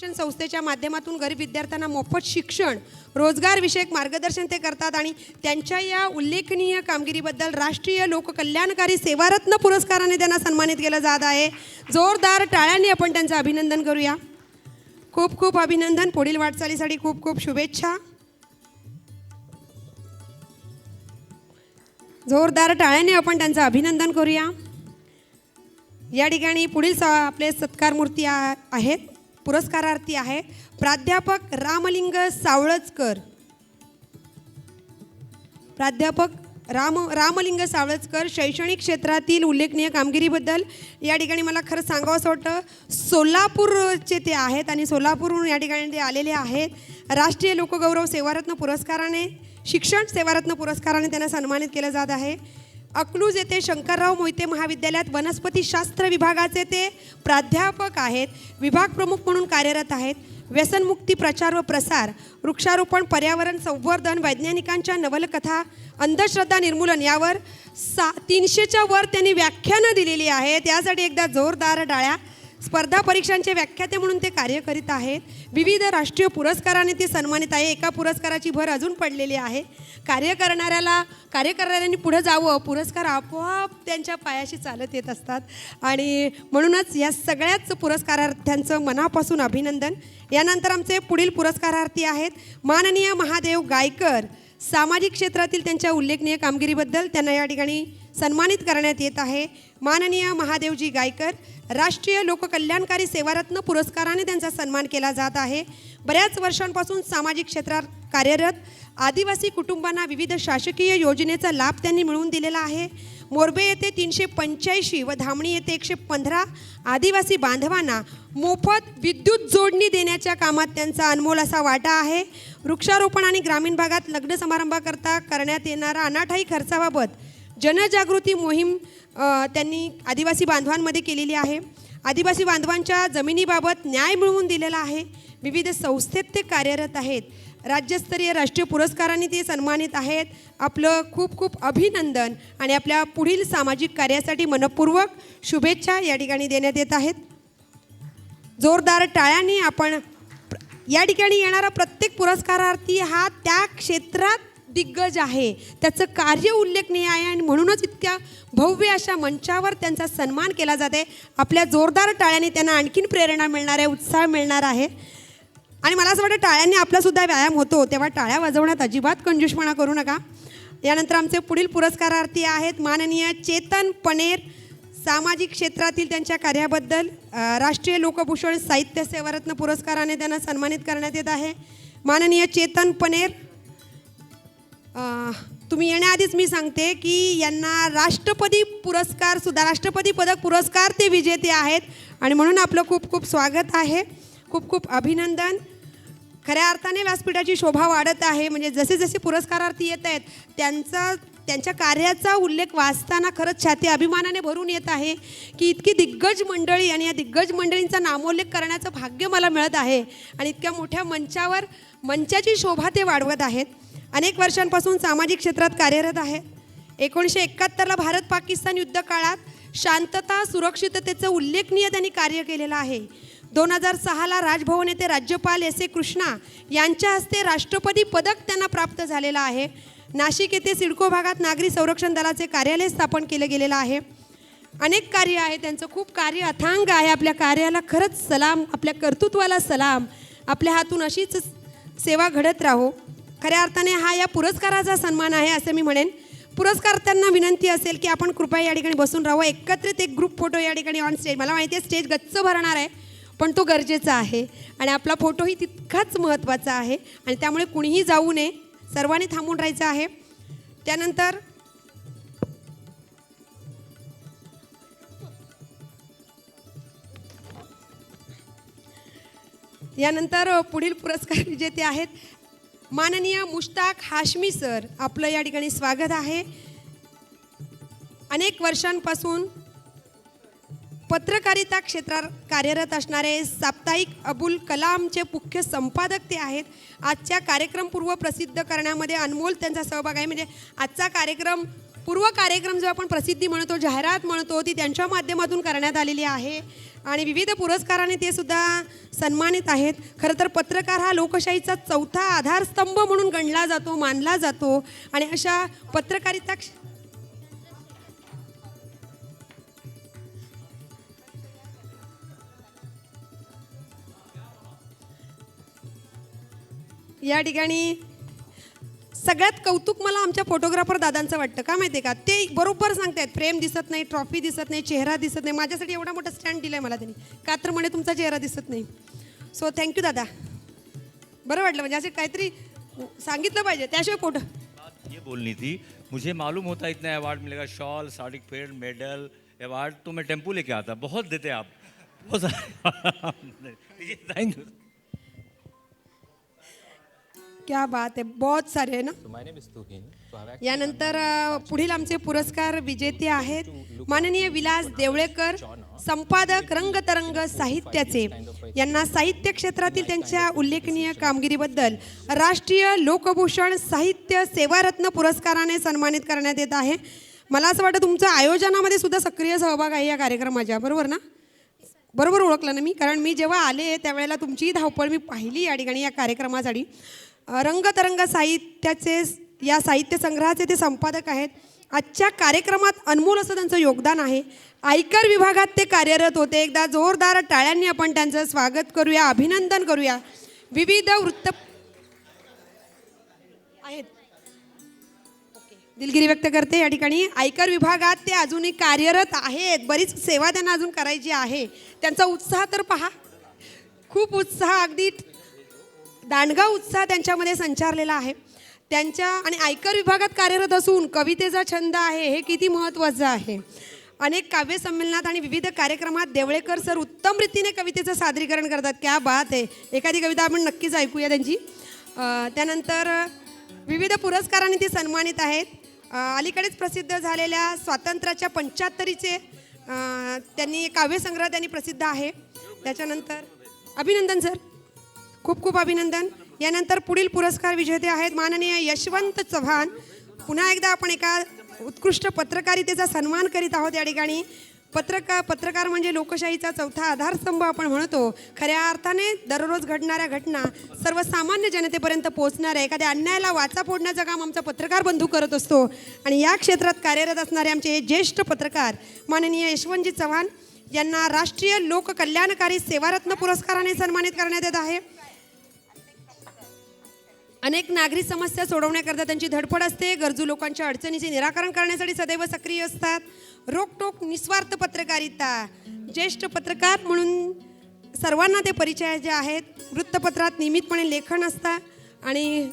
शिक्षण संस्थेच्या माध्यमातून गरीब विद्यार्थ्यांना मोफत शिक्षण, रोजगार विषयक मार्गदर्शन ते करतात आणि त्यांच्या या उल्लेखनीय कामगिरीबद्दल राष्ट्रीय लोककल्याणकारी सेवारत्न पुरस्काराने त्यांना सन्मानित केलं जात आहे. जोरदार टाळ्यांनी आपण त्यांचं अभिनंदन करूया. खूप खूप अभिनंदन. पुढील वाटचालीसाठी खूप खूप शुभेच्छा. जोरदार टाळ्यांनी आपण त्यांचं अभिनंदन करूया. या ठिकाणी पुढील आपले सत्कारमूर्ती आहेत, पुरस्कारार्थी आहे प्राध्यापक रामलिंग सावळजकर. प्राध्यापक रामलिंग सावळजकर शैक्षणिक क्षेत्रातील उल्लेखनीय कामगिरीबद्दल या ठिकाणी मला खरं सांगावं असं वाटतं, सोलापूरचे ते आहेत आणि सोलापूरहून या ठिकाणी ते आलेले आहेत. राष्ट्रीय लोकगौरव सेवारत्न पुरस्काराने, शिक्षण सेवारत्न पुरस्काराने त्यांना सन्मानित केलं जात आहे. अकलूज येथे शंकरराव मोहिते महाविद्यालयात वनस्पतीशास्त्र विभागाचे ते प्राध्यापक आहेत. विभाग प्रमुख म्हणून कार्यरत आहेत. व्यसनमुक्ती प्रचार व प्रसार, वृक्षारोपण, पर्यावरण संवर्धन, वैज्ञानिकांच्या नवलकथा, अंधश्रद्धा निर्मूलन यावर 300च्या वर त्यांनी व्याख्यानं दिलेली आहेत. त्यासाठी एकदा जोरदार टाळ्या. स्पर्धा परीक्षांचे व्याख्याते म्हणून ते कार्य करीत आहेत. विविध राष्ट्रीय पुरस्काराने ते सन्मानित आहे. एका पुरस्काराची भर अजून पडलेली आहे. कार्य करणाऱ्यांनी पुढे जावं, पुरस्कार आपोआप त्यांच्या पायाशी चालत येत असतात आणि म्हणूनच या सगळ्याच पुरस्कारार्थ्यांचं मनापासून अभिनंदन. यानंतर आमचे पुढील पुरस्कारार्थी आहेत माननीय महादेव गायकर. सामाजिक क्षेत्रातील त्यांच्या उल्लेखनीय कामगिरीबद्दल त्यांना या ठिकाणी सन्मानित करण्यात येत आहे. माननीय महादेवजी गायकर राष्ट्रीय लोककल्याणकारी सेवारत्न पुरस्काराने त्यांचा सन्मान केला जात आहे. बऱ्याच वर्षांपासून सामाजिक क्षेत्रात कार्यरत, आदिवासी कुटुंबांना विविध शासकीय योजनेचा लाभ त्यांनी मिळवून दिलेला आहे. मोरबे येथे 385 व धामणी येथे 115 आदिवासी बांधवांना मोफत विद्युत जोडणी देण्याच्या कामात त्यांचा अनमोल असा वाटा आहे. वृक्षारोपण आणि ग्रामीण भागात लग्न समारंभाकरता करण्यात येणारा अनाठायी खर्चाबाबत जनजागृती मोहीम त्यांनी आदिवासी बांधवांमध्ये केलेली आहे. आदिवासी बांधवांच्या जमिनीबाबत न्याय मिळवून दिलेला आहे. विविध संस्थेत ते कार्यरत आहेत. राज्यस्तरीय राष्ट्रीय पुरस्कारांनी ते सन्मानित आहेत. आपलं खूप खूप अभिनंदन आणि आपल्या पुढील सामाजिक कार्यासाठी मनपूर्वक शुभेच्छा या ठिकाणी देण्यात येत आहेत. जोरदार टाळ्यांनी आपण या ठिकाणी येणारा प्रत्येक पुरस्कारार्थी हा त्या क्षेत्रात दिग्गज आहे, त्याचं कार्य उल्लेखनीय आहे आणि म्हणूनच इतक्या भव्य अशा मंचावर त्यांचा सन्मान केला जाते. आपल्या जोरदार टाळ्यांनी त्यांना आणखीन प्रेरणा मिळणार आहे, उत्साह मिळणार आहे आणि मला असं वाटतं टाळ्यांनी आपलासुद्धा व्यायाम होतो, तेव्हा टाळ्या वाजवण्यात अजिबात कंजूषपणा करू नका. यानंतर आमचे पुढील पुरस्कारार्थी आहेत माननीय चेतन पनेर. सामाजिक क्षेत्रातील त्यांच्या कार्याबद्दल राष्ट्रीय लोकभूषण साहित्य सेवारत्न पुरस्काराने त्यांना सन्मानित करण्यात येत आहे. माननीय चेतन पनेर, तुम्ही येण्याआधीच मी सांगते की यांना राष्ट्रपती पदक पुरस्कार ते विजेते आहेत आणि म्हणून आपलं खूप खूप स्वागत आहे. खूप खूप अभिनंदन. खऱ्या अर्थाने व्यासपीठाची शोभा वाढत आहे. म्हणजे जसे जसे पुरस्कारार्थी येत आहेत त्यांच्या कार्याचा उल्लेख वाचताना खरंच छाती अभिमानाने भरून येत आहे की इतकी दिग्गज मंडळी आणि या दिग्गज मंडळींचा नामोल्लेख करण्याचं भाग्य मला मिळत आहे आणि इतक्या मोठ्या मंचावर मंचाची शोभा ते वाढवत आहेत. अनेक वर्षांपासून सामाजिक क्षेत्रात कार्यरत आहेत. 1971ला भारत पाकिस्तान युद्ध काळात शांतता सुरक्षिततेचं उल्लेखनीय त्यांनी कार्य केलेलं आहे. 2006ला राजभवन येथे राज्यपाल एस ए कृष्णा यांच्या हस्ते राष्ट्रपती पदक त्यांना प्राप्त झालेलं आहे. नाशिक येथे सिडको भागात नागरी संरक्षण दलाचे कार्यालय स्थापन केलं गेलेलं आहे. अनेक कार्य आहे त्यांचं, खूप कार्य अथांग आहे. आपल्या कार्याला खरंच सलाम, आपल्या कर्तृत्वाला सलाम. आपल्या हातून अशीच सेवा घडत राहो. खऱ्या अर्थाने हा या पुरस्काराचा सन्मान आहे असं मी म्हणेन. पुरस्कारार्थ्यांना विनंती असेल की आपण कृपया या ठिकाणी बसून राहावं. एकत्रित एक ग्रुप फोटो या ठिकाणी ऑन स्टेज, मला माहिती आहे स्टेज गच्च भरणार आहे पण तो गरजेचा आहे आणि आपला फोटोही तितकाच महत्त्वाचा आहे आणि त्यामुळे कुणीही जाऊ नये, सर्वांनी थांबून राहायचं आहे. त्यानंतर पुढील पुरस्कार विजेते आहेत माननीय मुश्ताक हाशमी सर. आपलं या ठिकाणी स्वागत आहे. अनेक वर्षांपासून पत्रकारिता क्षेत्रात कार्यरत असणारे साप्ताहिक अबुल कलामचे मुख्य संपादक ते आहेत. आजच्या कार्यक्रमपूर्व प्रसिद्ध करण्यामध्ये अनमोल त्यांचा सहभाग आहे. म्हणजे आजचा कार्यक्रम पूर्व कार्यक्रम जो आपण प्रसिद्धी म्हणतो, जाहिरात म्हणतो, ती त्यांच्या माध्यमातून करण्यात आलेली आहे आणि विविध पुरस्काराने ते सुद्धा सन्मानित आहेत. खरं तर पत्रकार हा लोकशाहीचा चौथा आधारस्तंभ म्हणून गणला जातो, मानला जातो आणि अशा पत्रकारिता या ठिकाणी सगळ्यात कौतुक मला आमच्या फोटोग्राफर दादांचं वाटतं. का माहिती आहे का, ते बरोबर सांगतायत, फ्रेम दिसत नाही, ट्रॉफी दिसत नाही, चेहरा दिसत नाही. माझ्यासाठी एवढा मोठा स्टँड दिला आहे मला त्यांनी, का तर म्हणे तुमचा चेहरा दिसत नाही. सो थँक्यू दादा, बरं वाटलं. म्हणजे असे काहीतरी सांगितलं पाहिजे, त्याशिवाय फोटो. ये बोलनी थी, मुझे मालूम होता इतना अवार्ड मिलेगा, शॉल, सर्टिफिकेट, मेडल, अवार्ड, तो मैं टेम्पो लेके आता. बहुत देते आप, बहुत सारे. Thank you. क्या बात आहे, बहुत सारे आहे ना. यानंतर पुढील आमचे पुरस्कार विजेते आहेत माननीय विलास देवळेकर, संपादक रंगतरंग साहित्याचे. यांना साहित्य क्षेत्रातील त्यांच्या उल्लेखनीय कामगिरीबद्दल राष्ट्रीय लोकभूषण साहित्य सेवारत्न पुरस्काराने सन्मानित करण्यात येत आहे. मला असं वाटतं तुमचं आयोजनामध्ये सुद्धा सक्रिय सहभाग आहे या कार्यक्रमाच्या, बरोबर ना? बरोबर ओळखलं ना मी? कारण मी जेव्हा आले त्यावेळेला तुमची धावपळ मी पाहिली या ठिकाणी या कार्यक्रमासाठी. रंगतरंग साहित्याचे, या साहित्य संग्रहाचे ते संपादक आहेत. आजच्या कार्यक्रमात अनमोल असं त्यांचं योगदान आहे. आयकर विभागात ते कार्यरत होते. एकदा जोरदार टाळ्यांनी आपण त्यांचं स्वागत करूया, अभिनंदन करूया. विविध वृत्त आहेत, दिलगिरी व्यक्त करते या ठिकाणी. आयकर विभागात ते अजूनही कार्यरत आहेत, बरीच सेवा त्यांना अजून करायची आहे. त्यांचा उत्साह तर पहा, खूप उत्साह, अगदी दांडगा उत्साह त्यांच्यामध्ये संचारलेला आहे. त्यांच्या आणि आयकर विभागात कार्यरत असून कवितेचा छंद आहे, हे किती महत्त्वाचं आहे. अनेक काव्य संमेलनात आणि विविध कार्यक्रमात देवळेकर सर उत्तम रीतीने कवितेचं सादरीकरण करतात. क्या बात आहे. एखादी कविता आपण नक्कीच ऐकूया त्यांची. त्यानंतर विविध पुरस्कारांनी ते सन्मानित आहेत. अलीकडेच प्रसिद्ध झालेल्या स्वातंत्र्याच्या 75चे त्यांनी काव्यसंग्रह त्यांनी प्रसिद्ध आहे. त्याच्यानंतर अभिनंदन सर, खूप खूप अभिनंदन. यानंतर पुढील पुरस्कार विजेते आहेत माननीय यशवंत चव्हाण. पुन्हा एकदा आपण एका उत्कृष्ट पत्रकारितेचा सन्मान करीत आहोत या ठिकाणी. पत्रकार म्हणजे लोकशाहीचा चौथा आधारस्तंभ आपण म्हणतो. खऱ्या अर्थाने दररोज घडणाऱ्या घटना सर्वसामान्य जनतेपर्यंत पोहोचणाऱ्या एखाद्या अन्यायाला वाचा फोडण्याचं काम आमचा पत्रकार बंधू करत असतो. आणि या क्षेत्रात कार्यरत असणारे आमचे ज्येष्ठ पत्रकार माननीय यशवंतजी चव्हाण यांना राष्ट्रीय लोककल्याणकारी सेवारत्न पुरस्काराने सन्मानित करण्यात येत आहे. अनेक नागरिक समस्या सोडवण्याकरता त्यांची धडपड असते. गरजू लोकांच्या अडचणीचे निराकरण करण्यासाठी सदैव सक्रिय असतात. रोकटोक निस्वार्थ पत्रकारिता, ज्येष्ठ पत्रकार म्हणून सर्वांना ते परिचयाचे आहेत. वृत्तपत्रात नियमितपणे लेखन असतं आणि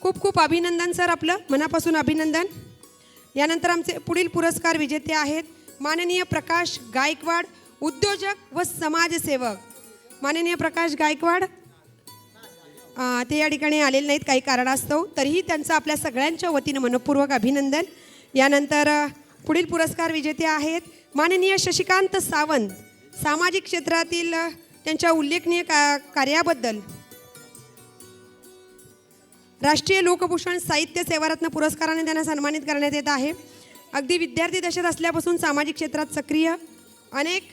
खूप खूप अभिनंदन सर, आपलं मनापासून अभिनंदन. यानंतर आमचे पुढील पुरस्कार विजेते आहेत माननीय प्रकाश गायकवाड, उद्योजक व समाजसेवक. माननीय प्रकाश गायकवाड ते या ठिकाणी आलेले नाहीत काही कारणास्तव, तरीही त्यांचं आपल्या सगळ्यांच्या वतीनं मनपूर्वक अभिनंदन. यानंतर पुढील पुरस्कार विजेते आहेत माननीय शशिकांत सावंत. सामाजिक क्षेत्रातील त्यांच्या उल्लेखनीय कार्याबद्दल राष्ट्रीय लोकभूषण साहित्य सेवारत्न पुरस्काराने त्यांना सन्मानित करण्यात येत आहे. अगदी विद्यार्थी दशेत असल्यापासून सामाजिक क्षेत्रात सक्रिय, अनेक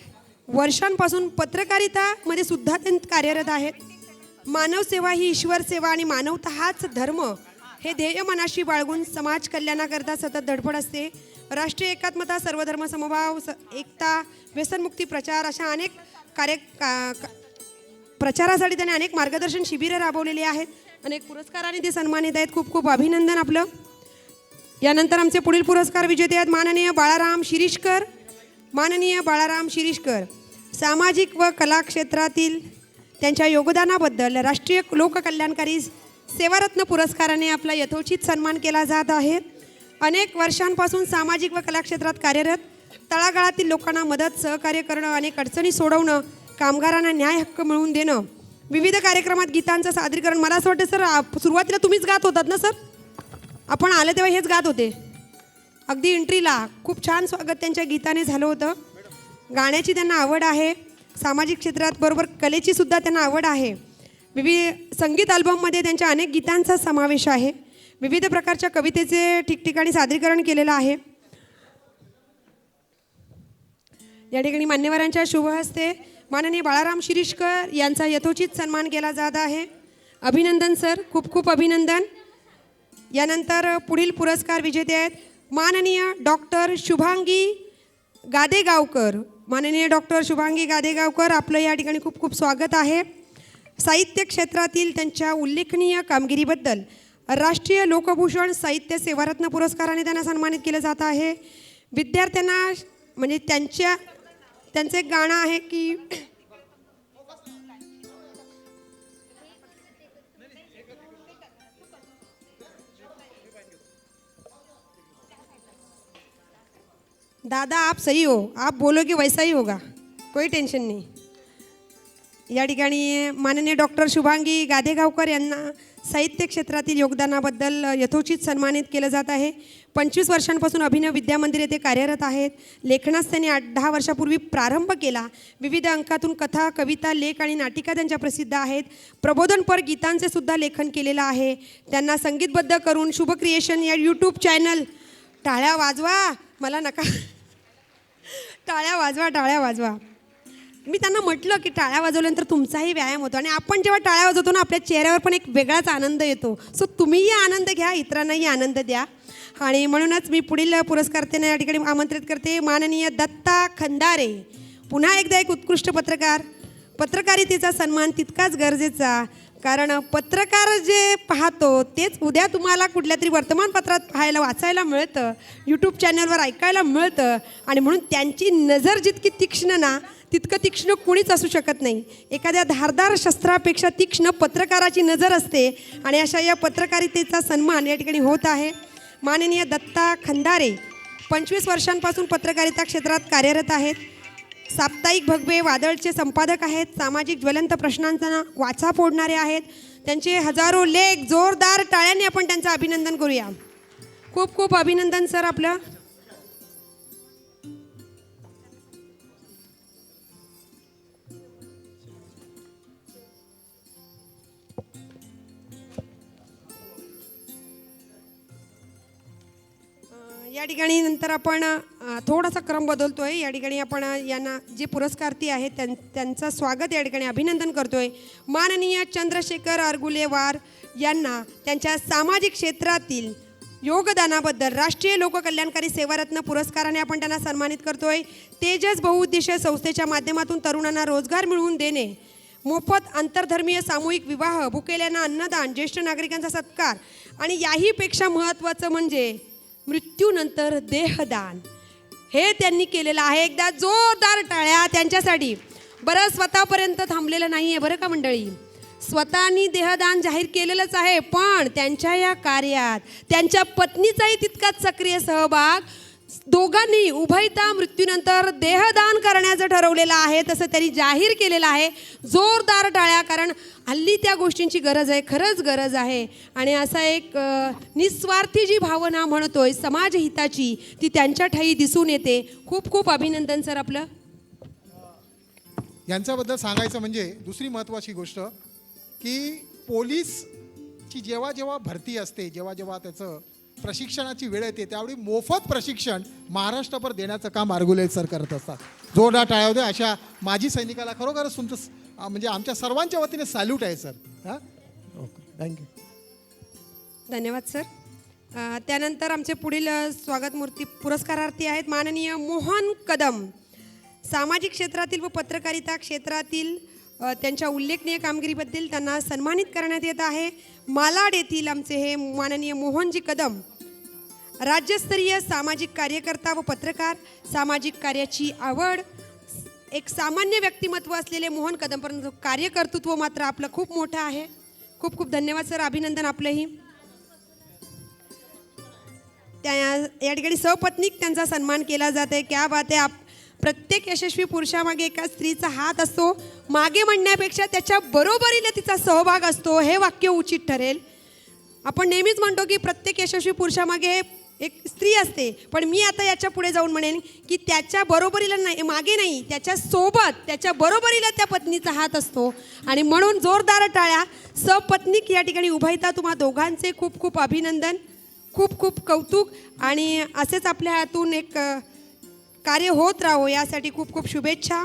वर्षांपासून पत्रकारितामध्ये सुद्धा ते कार्यरत आहेत. मानवसेवा ही ईश्वर सेवा आणि मानवता हाच धर्म हे ध्येय मनाशी बाळगून समाज कल्याणाकरता सतत धडपड असते. राष्ट्रीय एकात्मता, सर्वधर्म समभाव, एकता, व्यसनमुक्ती प्रचार अशा अनेक प्रचारासाठी त्याने अनेक मार्गदर्शन शिबिरे राबवलेली आहेत. अनेक पुरस्कारांनी ते सन्मानित आहेत. खूप खूप अभिनंदन आपलं. यानंतर आमचे पुढील पुरस्कार विजेते आहेत माननीय बाळाराम शिरीषकर. माननीय बाळाराम शिरीषकर सामाजिक व कला क्षेत्रातील त्यांच्या योगदानाबद्दल राष्ट्रीय लोककल्याणकारी सेवारत्न पुरस्काराने आपला यथोचित सन्मान केला जात आहे. अनेक वर्षांपासून सामाजिक व कला क्षेत्रात कार्यरत, तळागाळातील लोकांना मदत सहकार्य करणं, अनेक अडचणी सोडवणं, कामगारांना न्याय हक्क मिळवून देणं, विविध कार्यक्रमात गीतांचं सादरीकरण. मला असं वाटतं सर, सुरुवातीला तुम्हीच गात होतात ना सर? आपण आले तेव्हा हेच गात होते. अगदी एंट्रीला खूप छान स्वागत त्यांच्या गीताने झालं होतं. गाण्याची त्यांना आवड आहे. सामाजिक क्षेत्रात बरोबर कलेची सुद्धा त्यांना आवड आहे. विविध संगीत अल्बममध्ये त्यांच्या अनेक गीतांचा समावेश आहे. विविध प्रकारच्या कवितेचे ठिकठिकाणी सादरीकरण केलेलं आहे. या ठिकाणी मान्यवरांच्या शुभ हस्ते माननीय बाळाराम शिरीषकर यांचा यथोचित सन्मान केला जात आहे. अभिनंदन सर, खूप खूप अभिनंदन. यानंतर पुढील पुरस्कार विजेते आहेत माननीय डॉक्टर शुभांगी गादेगावकर. माननीय डॉक्टर शुभांगी गादेगावकर, आपलं या ठिकाणी खूप खूप स्वागत आहे. साहित्य क्षेत्रातील त्यांच्या उल्लेखनीय कामगिरीबद्दल राष्ट्रीय लोकभूषण साहित्य सेवारत्न पुरस्काराने त्यांना सन्मानित केलं जात आहे. विद्यार्थ्यांना म्हणजे त्यांचं एक गाणं आहे की दादा आप सही हो, आप बोलोगे वैसा ही होगा, कोई टेन्शन नाही. या ठिकाणी माननीय डॉक्टर शुभांगी गादेगावकर यांना साहित्य क्षेत्रातील योगदानाबद्दल यथोचित सन्मानित केलं जात आहे. 25 वर्षांपासून अभिनव विद्यामंदिर येथे कार्यरत आहेत. लेखनास त्यांनी 8-10 वर्षापूर्वी प्रारंभ केला. विविध अंकातून कथा, कविता, लेख आणि नाटिका त्यांच्या प्रसिद्ध आहेत. प्रबोधनपर गीतांचे सुद्धा लेखन केलेलं आहे. त्यांना संगीतबद्ध करून शुभ क्रिएशन या यूट्यूब चॅनल, टाळ्या वाजवा, मला नका टाळ्या वाजवा, टाळ्या वाजवा. मी त्यांना म्हटलं की टाळ्या वाजवल्यानंतर तुमचाही व्यायाम होतो आणि आपण जेव्हा टाळ्या वाजवतो ना आपल्या चेहऱ्यावर पण एक वेगळाच आनंद येतो. सो तुम्हीही आनंद घ्या, इतरांनाही आनंद द्या. आणि म्हणूनच मी पुढील पुरस्कारार्थींना या ठिकाणी आमंत्रित करते. माननीय दत्ता खंदारे, पुन्हा एकदा एक उत्कृष्ट पत्रकार. पत्रकारितेचा सन्मान तितकाच गरजेचा, कारण पत्रकार जे पाहतो तेच उद्या तुम्हाला कुठल्या तरी वर्तमानपत्रात पाहायला वाचायला मिळतं, यूट्यूब चॅनलवर ऐकायला मिळतं. आणि म्हणून त्यांची नजर जितकी तीक्ष्ण ना तितकं तीक्ष्ण कुणीच असू शकत नाही. एखाद्या धारदार शस्त्रापेक्षा तीक्ष्ण पत्रकाराची नजर असते आणि अशा या पत्रकारितेचा सन्मान या ठिकाणी होत आहे. माननीय दत्ता खंदारे 25 वर्षांपासून पत्रकारिता क्षेत्रात कार्यरत आहेत. साप्ताहिक भगवे वादळचे संपादक आहेत. सामाजिक ज्वलंत प्रश्नांचा वाचा फोडणारे आहेत. त्यांचे हजारो लेख, जोरदार टाळ्यांनी आपण त्यांचं अभिनंदन करूया. खूप खूप अभिनंदन सर आपलं. या ठिकाणी नंतर आपण थोडासा क्रम बदलतोय. या ठिकाणी आपण यांना जे पुरस्कार्थी आहेत त्यांचं स्वागत या ठिकाणी अभिनंदन करतोय. माननीय चंद्रशेखर अरगुलेवार यांना त्यांच्या सामाजिक क्षेत्रातील योगदानाबद्दल राष्ट्रीय लोककल्याणकारी सेवारत्न पुरस्काराने आपण त्यांना सन्मानित करतोय. तेजस बहुउद्देशीय संस्थेच्या माध्यमातून तरुणांना रोजगार मिळवून देणे, मोफत आंतरधर्मीय सामूहिक विवाह, भुकेल्यांना अन्नदान, ज्येष्ठ नागरिकांचा सत्कार आणि याहीपेक्षा महत्त्वाचं म्हणजे मृत्यूनंतर देहदान, हे त्यांनी केलेलं आहे. एकदा जोरदार टाळ्या त्यांच्यासाठी. बरं, स्वतःपर्यंत थांबलेलं नाही आहे बरं का मंडळी. स्वतःनी देहदान जाहीर केलेलंच आहे, पण त्यांच्या या कार्यात त्यांच्या पत्नीचाही तितकाच सक्रिय सहभाग. दोघांनी उभयता मृत्यूनंतर देहदान करण्याचं ठरवलेलं आहे, तसं त्यांनी जाहीर केलेलं आहे. जोरदार टाळ्या, कारण हल्ली त्या गोष्टींची गरज आहे, खरंच गरज आहे. आणि असा एक निस्वार्थी जी भावना म्हणतोय समाजहिताची, ती त्यांच्या ठायी दिसून येते. खूप खूप अभिनंदन सर आपलं. यांच्याबद्दल सांगायचं म्हणजे दुसरी महत्त्वाची गोष्ट की पोलीसची जेव्हा जेव्हा भरती असते, जेव्हा जेव्हा त्याचं प्रशिक्षणाची वेळ येते, त्यावेळी मोफत प्रशिक्षण महाराष्ट्रभर देण्याचं काम अरगुले सर करत असतात. जोरदार टाळ्या होते अशा माजी सैनिकाला. खरोखरच तुमचं म्हणजे आमच्या सर्वांच्या वतीने सॅल्यूट आहे सर. हां, ओके, थँक्यू. धन्यवाद सर. त्यानंतर आमचे पुढील स्वागत मूर्ती पुरस्कारार्थी आहेत माननीय मोहन कदम. सामाजिक क्षेत्रातील व पत्रकारिता क्षेत्रातील त्यांच्या उल्लेखनीय कामगिरीबद्दल त्यांना सन्मानित करण्यात येत आहे. मालाड येथील आमचे हे माननीय मोहनजी कदम राज्यस्तरीय सामाजिक कार्यकर्ता व पत्रकार. सामाजिक कार्याची आवड, एक सामान्य व्यक्तिमत्व असलेले मोहन कदम, परंतु कार्यकर्तृत्व मात्र आपलं खूप मोठं आहे. खूप खूप धन्यवाद सर, अभिनंदन आपलंही. त्या या ठिकाणी सपत्नीक त्यांचा सन्मान केला जात आहे. क्या बात आहे. प्रत्येक यशस्वी पुरुषामागे एका स्त्रीचा हात असतो. मागे म्हणण्यापेक्षा त्याच्या बरोबरीने तिचा सहभाग असतो, हे वाक्य उचित ठरेल. आपण नेहमीच म्हणतो की प्रत्येक यशस्वी पुरुषामागे एक स्त्री असते, पण मी आता याच्या पुढे जाऊन म्हणेन की त्याच्या बरोबरीला नाही, मागे नाही, त्याच्या सोबत, त्याच्या बरोबरीला त्या पत्नीचा हात असतो. आणि म्हणून जोरदार टाळ्या. सपत्नीक या ठिकाणी उभायता तुम्हा दोघांचे खूप खूप अभिनंदन, खूप खूप कौतुक. आणि असेच आपल्या हातून एक कार्य होत राहो यासाठी खूप खूप शुभेच्छा.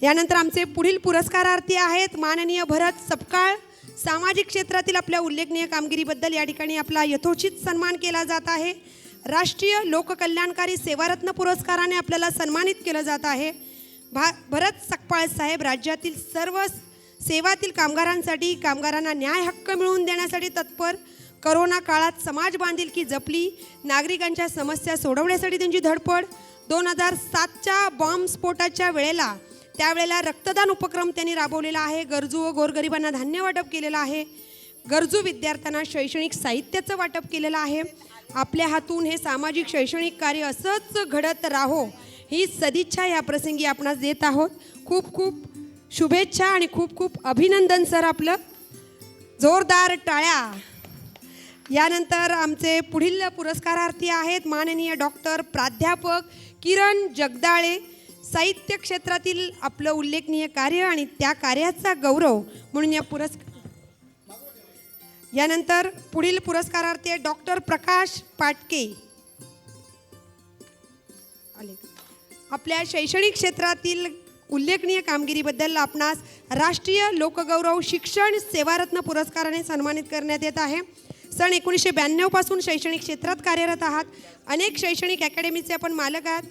यानंतर आमचे पुढील पुरस्कारार्थी आहेत माननीय भरत सपकाळ. सामाजिक क्षेत्रातील आपल्या उल्लेखनीय कामगिरीबद्दल या ठिकाणी आपला यथोचित सन्मान केला जात आहे. राष्ट्रीय लोककल्याणकारी सेवारत्न पुरस्काराने आपल्याला सन्मानित केलं जात आहे. भरत सकपाळ साहेब राज्यातील सर्व सेवातील कामगारांसाठी, कामगारांना न्याय हक्क मिळवून देण्यासाठी तत्पर. करोना काळात समाज बांधिलकी जपली, नागरिकांच्या समस्या सोडवण्यासाठी त्यांची धडपड. 2007च्या बॉम्बस्फोटाच्या वेळेला त्यावेळेला रक्तदान उपक्रम त्यांनी राबवलेला आहे. गरजू व गोरगरिबांना धान्य वाटप केलेलं आहे. गरजू विद्यार्थ्यांना शैक्षणिक साहित्याचं वाटप केलेलं आहे. आपल्या हातून हे सामाजिक शैक्षणिक कार्य असंच घडत राहो ही सदिच्छा या प्रसंगी आपणास देत आहोत. खूप खूप शुभेच्छा आणि खूप खूप अभिनंदन सर आपलं. जोरदार टाळ्या. यानंतर आमचे पुढील पुरस्कारार्थी आहेत माननीय डॉक्टर प्राध्यापक किरण जगदाळे. साहित्य क्षेत्रातील आपलं उल्लेखनीय कार्य आणि त्या कार्याचा गौरव म्हणून यानंतर पुढील पुरस्कारार्थी डॉक्टर प्रकाश पाटके. आपल्या शैक्षणिक क्षेत्रातील उल्लेखनीय कामगिरीबद्दल आपणास राष्ट्रीय लोकगौरव शिक्षण सेवारत्न पुरस्काराने सन्मानित करण्यात येत आहे. सन 1992 पासून शैक्षणिक क्षेत्रात कार्यरत आहात. अनेक शैक्षणिक अकॅडमीचे आपण मालक आहात.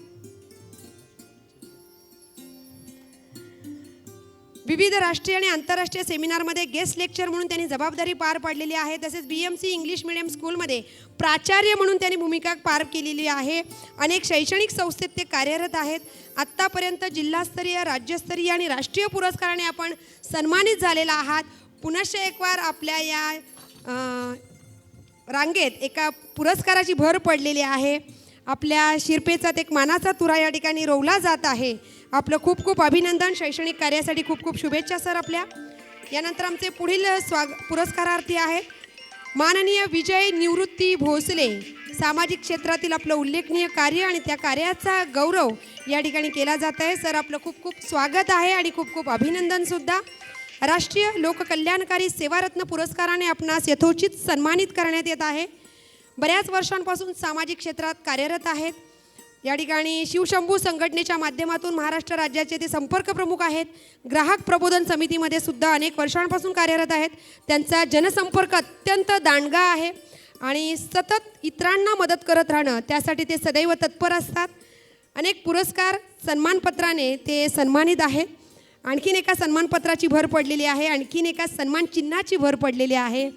विविध राष्ट्रीय आणि आंतरराष्ट्रीय सेमिनारमध्ये गेस्ट लेक्चर म्हणून त्यांनी जबाबदारी पार पाडलेली आहे. तसेच BMC इंग्लिश मिडियम स्कूलमध्ये प्राचार्य म्हणून त्यांनी भूमिका पार केलेली आहे. अनेक शैक्षणिक संस्थेत ते कार्यरत आहेत. आत्तापर्यंत जिल्हास्तरीय, राज्यस्तरीय आणि राष्ट्रीय पुरस्काराने आपण सन्मानित झालेला आहात. पुनश्च एक वार आपल्या या रांगेत एका पुरस्काराची भर पडलेली आहे. आपल्या शिरपेचात एक मानाचा तुरा या ठिकाणी रोवला जात आहे. आपलं खूप खूप अभिनंदन. शैक्षणिक कार्यासाठी खूप खूप शुभेच्छा सर आपल्या. यानंतर आमचे पुढील पुरस्कारार्थी आहेत माननीय विजय निवृत्ती भोसले. सामाजिक क्षेत्रातील आपलं उल्लेखनीय कार्य आणि त्या कार्याचा गौरव या ठिकाणी केला जात आहे. सर आपलं खूप खूप स्वागत आहे आणि खूप खूप अभिनंदनसुद्धा. राष्ट्रीय लोककल्याणकारी सेवारत्न पुरस्काराने आपणास यथोचित सन्मानित करण्यात येत आहे. बऱ्याच वर्षांपासून सामाजिक क्षेत्रात कार्यरत आहेत. या ठिकाणी शिवशंभू संघटनेच्या माध्यमातून महाराष्ट्र राज्याचे ते संपर्क प्रमुख आहेत. ग्राहक प्रबोधन समितीमध्ये सुद्धा अनेक वर्षांपासून कार्यरत आहेत. त्यांचा जनसंपर्क अत्यंत दांडगा आहे आणि सतत इतरांना मदत करत राहणं त्यासाठी ते सदैव तत्पर असतात. अनेक पुरस्कार, सन्मानपत्राने ते सन्मानित आहेत. आणखीन एका सन्मानपत्राची भर पडलेली आहे, आणखीन एका सन्मान चिन्हाची भर पडलेली आहे.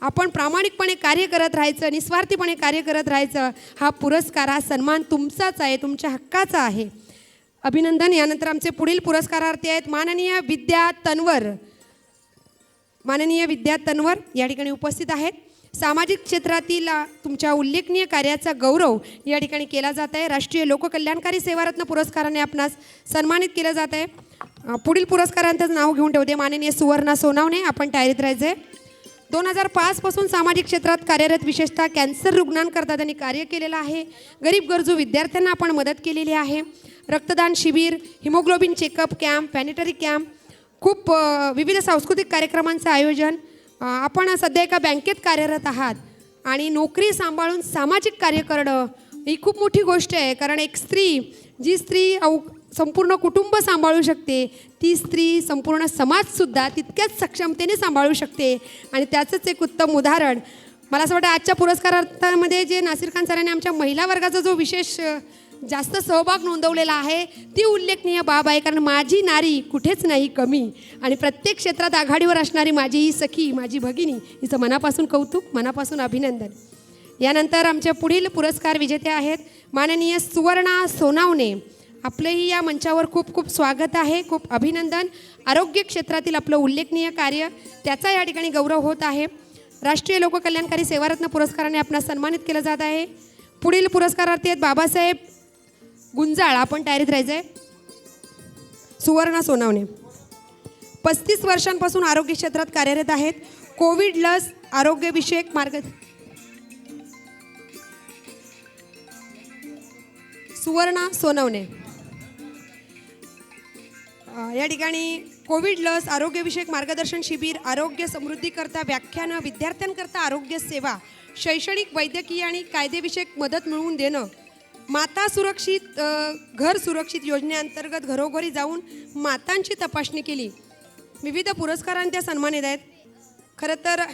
आपण प्रामाणिकपणे कार्य करत राहायचं, निस्वार्थीपणे कार्य करत राहायचं. हा पुरस्कार, हा सन्मान तुमचाच आहे, तुमच्या हक्काचा आहे. अभिनंदन. यानंतर आमचे पुढील पुरस्कारार्थी आहेत माननीय विद्या तन्वर. माननीय विद्या तन्वर या ठिकाणी उपस्थित आहेत. सामाजिक क्षेत्रातील तुमच्या उल्लेखनीय कार्याचा गौरव या ठिकाणी केला जात आहे. राष्ट्रीय लोककल्याणकारी सेवारत्न पुरस्काराने आपणास सन्मानित केलं जात आहे. पुढील पुरस्कारांचं नाव घेऊन ठेवते माननीय सुवर्णा सोनावणे. आपण तयारीत राहायचं आहे. 2005 पासून सामाजिक क्षेत्रात कार्यरत, विशेषतः कॅन्सर रुग्णांकरता त्यांनी कार्य केलेलं आहे. गरीब गरजू विद्यार्थ्यांना आपण मदत केलेली आहे. रक्तदान शिबिर, हिमोग्लोबिन चेकअप कॅम्प, पॅनिटरी कॅम्प, खूप विविध सांस्कृतिक कार्यक्रमांचं आयोजन. आपण सध्या एका बँकेत कार्यरत आहात आणि नोकरी सांभाळून सामाजिक कार्य करणं ही खूप मोठी गोष्ट आहे. कारण एक स्त्री, जी स्त्री संपूर्ण कुटुंब सांभाळू शकते, ती स्त्री संपूर्ण समाजसुद्धा तितक्याच सक्षमतेने सांभाळू शकते. आणि त्याचंच एक उत्तम उदाहरण मला असं वाटतं आजच्या पुरस्कारार्थामध्ये जे नासिर खान सरांनी आमच्या महिला वर्गाचा जो विशेष जास्त सहभाग नोंदवलेला आहे ती उल्लेखनीय बाब आहे. कारण माझी नारी कुठेच नाही कमी आणि प्रत्येक क्षेत्रात आघाडीवर असणारी माझी ही सखी, माझी भगिनी, हिचं मनापासून कौतुक, मनापासून अभिनंदन. यानंतर आमच्या पुढील पुरस्कार विजेते आहेत माननीय सुवर्णा सोनावणे. आपलंही या मंचावर खूप खूप स्वागत आहे, खूप अभिनंदन. आरोग्य क्षेत्रातील आपलं उल्लेखनीय कार्य, त्याचा या ठिकाणी गौरव होत आहे. राष्ट्रीय लोककल्याणकारी सेवारत्न पुरस्काराने आपणास सन्मानित केलं जात आहे. पुढील पुरस्कारार्थी आहेत बाबासाहेब गुंजाळ. आपण तयारीत राहायचं आहे. सुवर्णा सोनावणे 35 वर्षांपासून आरोग्य क्षेत्रात कार्यरत आहेत. कोविड लस, आरोग्यविषयक सुवर्णा सोनवणे. या ठिकाणी कोविड लस, आरोग्यविषयक मार्गदर्शन शिबिर, आरोग्य समृद्धीकरता व्याख्यानं, विद्यार्थ्यांकरता आरोग्य सेवा, शैक्षणिक, वैद्यकीय आणि कायदेविषयक मदत मिळवून देणं, माता सुरक्षित घर सुरक्षित योजनेअंतर्गत घरोघरी जाऊन मातांची तपासणी केली. विविध पुरस्कारांनी त्या सन्मानित आहेत. खरं तर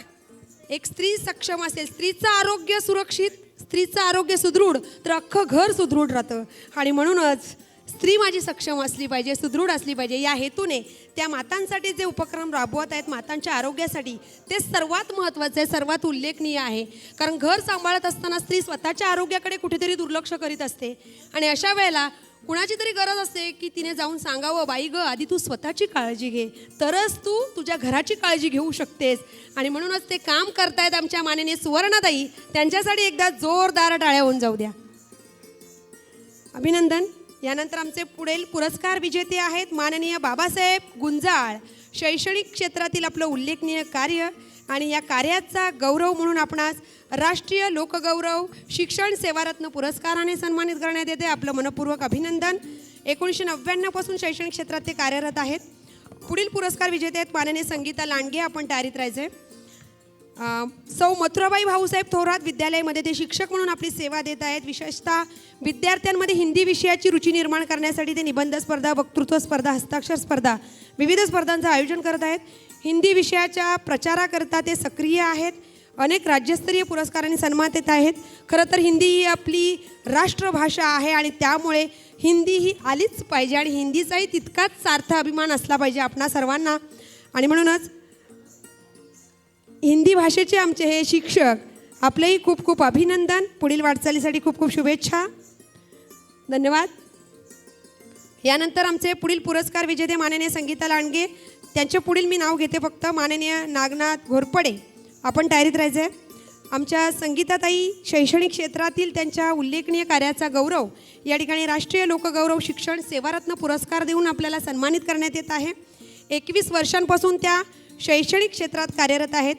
एक स्त्री सक्षम असेल, स्त्रीचं आरोग्य सुरक्षित, स्त्रीचं आरोग्य सुदृढ, तर अख्खं घर सुदृढ राहतं. आणि म्हणूनच स्त्री माझी सक्षम असली पाहिजे, सुदृढ असली पाहिजे. या हेतूने त्या मातांसाठी जे उपक्रम राबवत आहेत मातांच्या आरोग्यासाठी, ते सर्वात महत्त्वाचं आहे, सर्वात उल्लेखनीय आहे. कारण घर सांभाळत असताना स्त्री स्वतःच्या आरोग्याकडे कुठेतरी दुर्लक्ष करीत असते. आणि अशा वेळेला कुणाची तरी गरज असते की तिने जाऊन सांगावं, बाई गं, आधी तू स्वतःची काळजी घे, तरच तू तुझ्या घराची काळजी घेऊ शकतेस. आणि म्हणूनच ते काम करतायत आमच्या माननीय सुवर्णाताई. त्यांच्यासाठी एकदा जोरदार टाळ्या होऊन जाऊ द्या. अभिनंदन. यानंतर आमचे पुढील पुरस्कार विजेते आहेत माननीय बाबासाहेब गुंजाळ. शैक्षणिक क्षेत्रातील आपलं उल्लेखनीय कार्य आणि या कार्याचा गौरव म्हणून आपणास राष्ट्रीय लोकगौरव शिक्षण सेवारत्न पुरस्काराने सन्मानित करण्यात येते. आपलं मनपूर्वक अभिनंदन. 1999 पासून शैक्षणिक क्षेत्रात ते कार्यरत आहेत. पुढील पुरस्कार विजेते आहेत माननीय संगीता लांडगे. आपण तयारीत राहायचे. सौ मथुराबाई भाऊसाहेब थोरात विद्यालयामध्ये ते शिक्षक म्हणून आपली सेवा देत आहेत. विशेषतः विद्यार्थ्यांमध्ये हिंदी विषयाची रुची निर्माण करण्यासाठी ते निबंध स्पर्धा, वक्तृत्व स्पर्धा, हस्ताक्षर स्पर्धा, विविध स्पर्धांचं आयोजन करत आहेत. हिंदी विषयाच्या प्रचाराकरता ते सक्रिय आहेत. अनेक राज्यस्तरीय पुरस्कारांनी सन्मानित आहेत. खरं तर हिंदी ही आपली राष्ट्रभाषा आहे आणि त्यामुळे हिंदी ही आलीच पाहिजे आणि हिंदीचाही तितकाच सार्थ अभिमान असला पाहिजे आपणा सर्वांना. आणि म्हणूनच हिंदी भाषेचे आमचे हे शिक्षक, आपलेही खूप खूप अभिनंदन. पुढील वाटचालीसाठी खूप खूप शुभेच्छा. धन्यवाद. यानंतर आमचे पुढील पुरस्कार विजेते माननीय संगीता लांडगे. त्यांचे पुढील मी नाव घेते फक्त, माननीय नागनाथ घोरपडे. आपण तयारीत राहायचं आहे. आमच्या संगीताताई शैक्षणिक क्षेत्रातील त्यांच्या उल्लेखनीय कार्याचा गौरव या ठिकाणी राष्ट्रीय लोकगौरव शिक्षण सेवारत्न पुरस्कार देऊन आपल्याला सन्मानित करण्यात येत आहे. 21 वर्षांपासून त्या शैक्षणिक क्षेत्रात कार्यरत आहेत.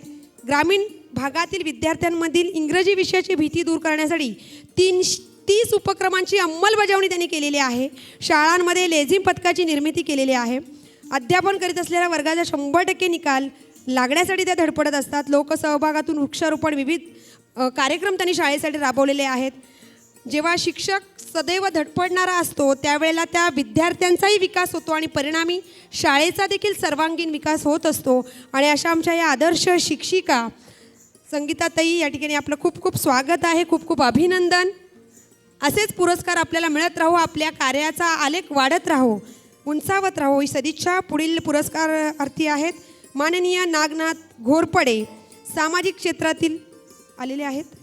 ग्रामीण भागातील विद्यार्थ्यांमधील इंग्रजी विषयाची भीती दूर करण्यासाठी 30 उपक्रमांची अंमलबजावणी त्यांनी केलेली आहे. शाळांमध्ये लेझिम पथकाची निर्मिती केलेली आहे. अध्यापन करीत असलेल्या वर्गाचा 100% निकाल लागण्यासाठी त्या धडपडत असतात. लोकसहभागातून वृक्षारोपण, विविध कार्यक्रम त्यांनी शाळेसाठी राबवलेले आहेत. जेव्हा शिक्षक सदैव धडपडणारा असतो त्यावेळेला त्या विद्यार्थ्यांचाही विकास होतो आणि परिणामी शाळेचा देखील सर्वांगीण विकास होत असतो. आणि अशा आमच्या या आदर्श शिक्षिका संगीताताई या ठिकाणी आपलं खूप खूप स्वागत आहे. खूप खूप अभिनंदन. असेच पुरस्कार आपल्याला मिळत राहो, आपल्या कार्याचा आलेख वाढत राहो, उंचावत राहो ही सदिच्छा. पुढील पुरस्कारार्थी आहेत माननीय नागनाथ घोरपडे. सामाजिक क्षेत्रातील आलेले आहेत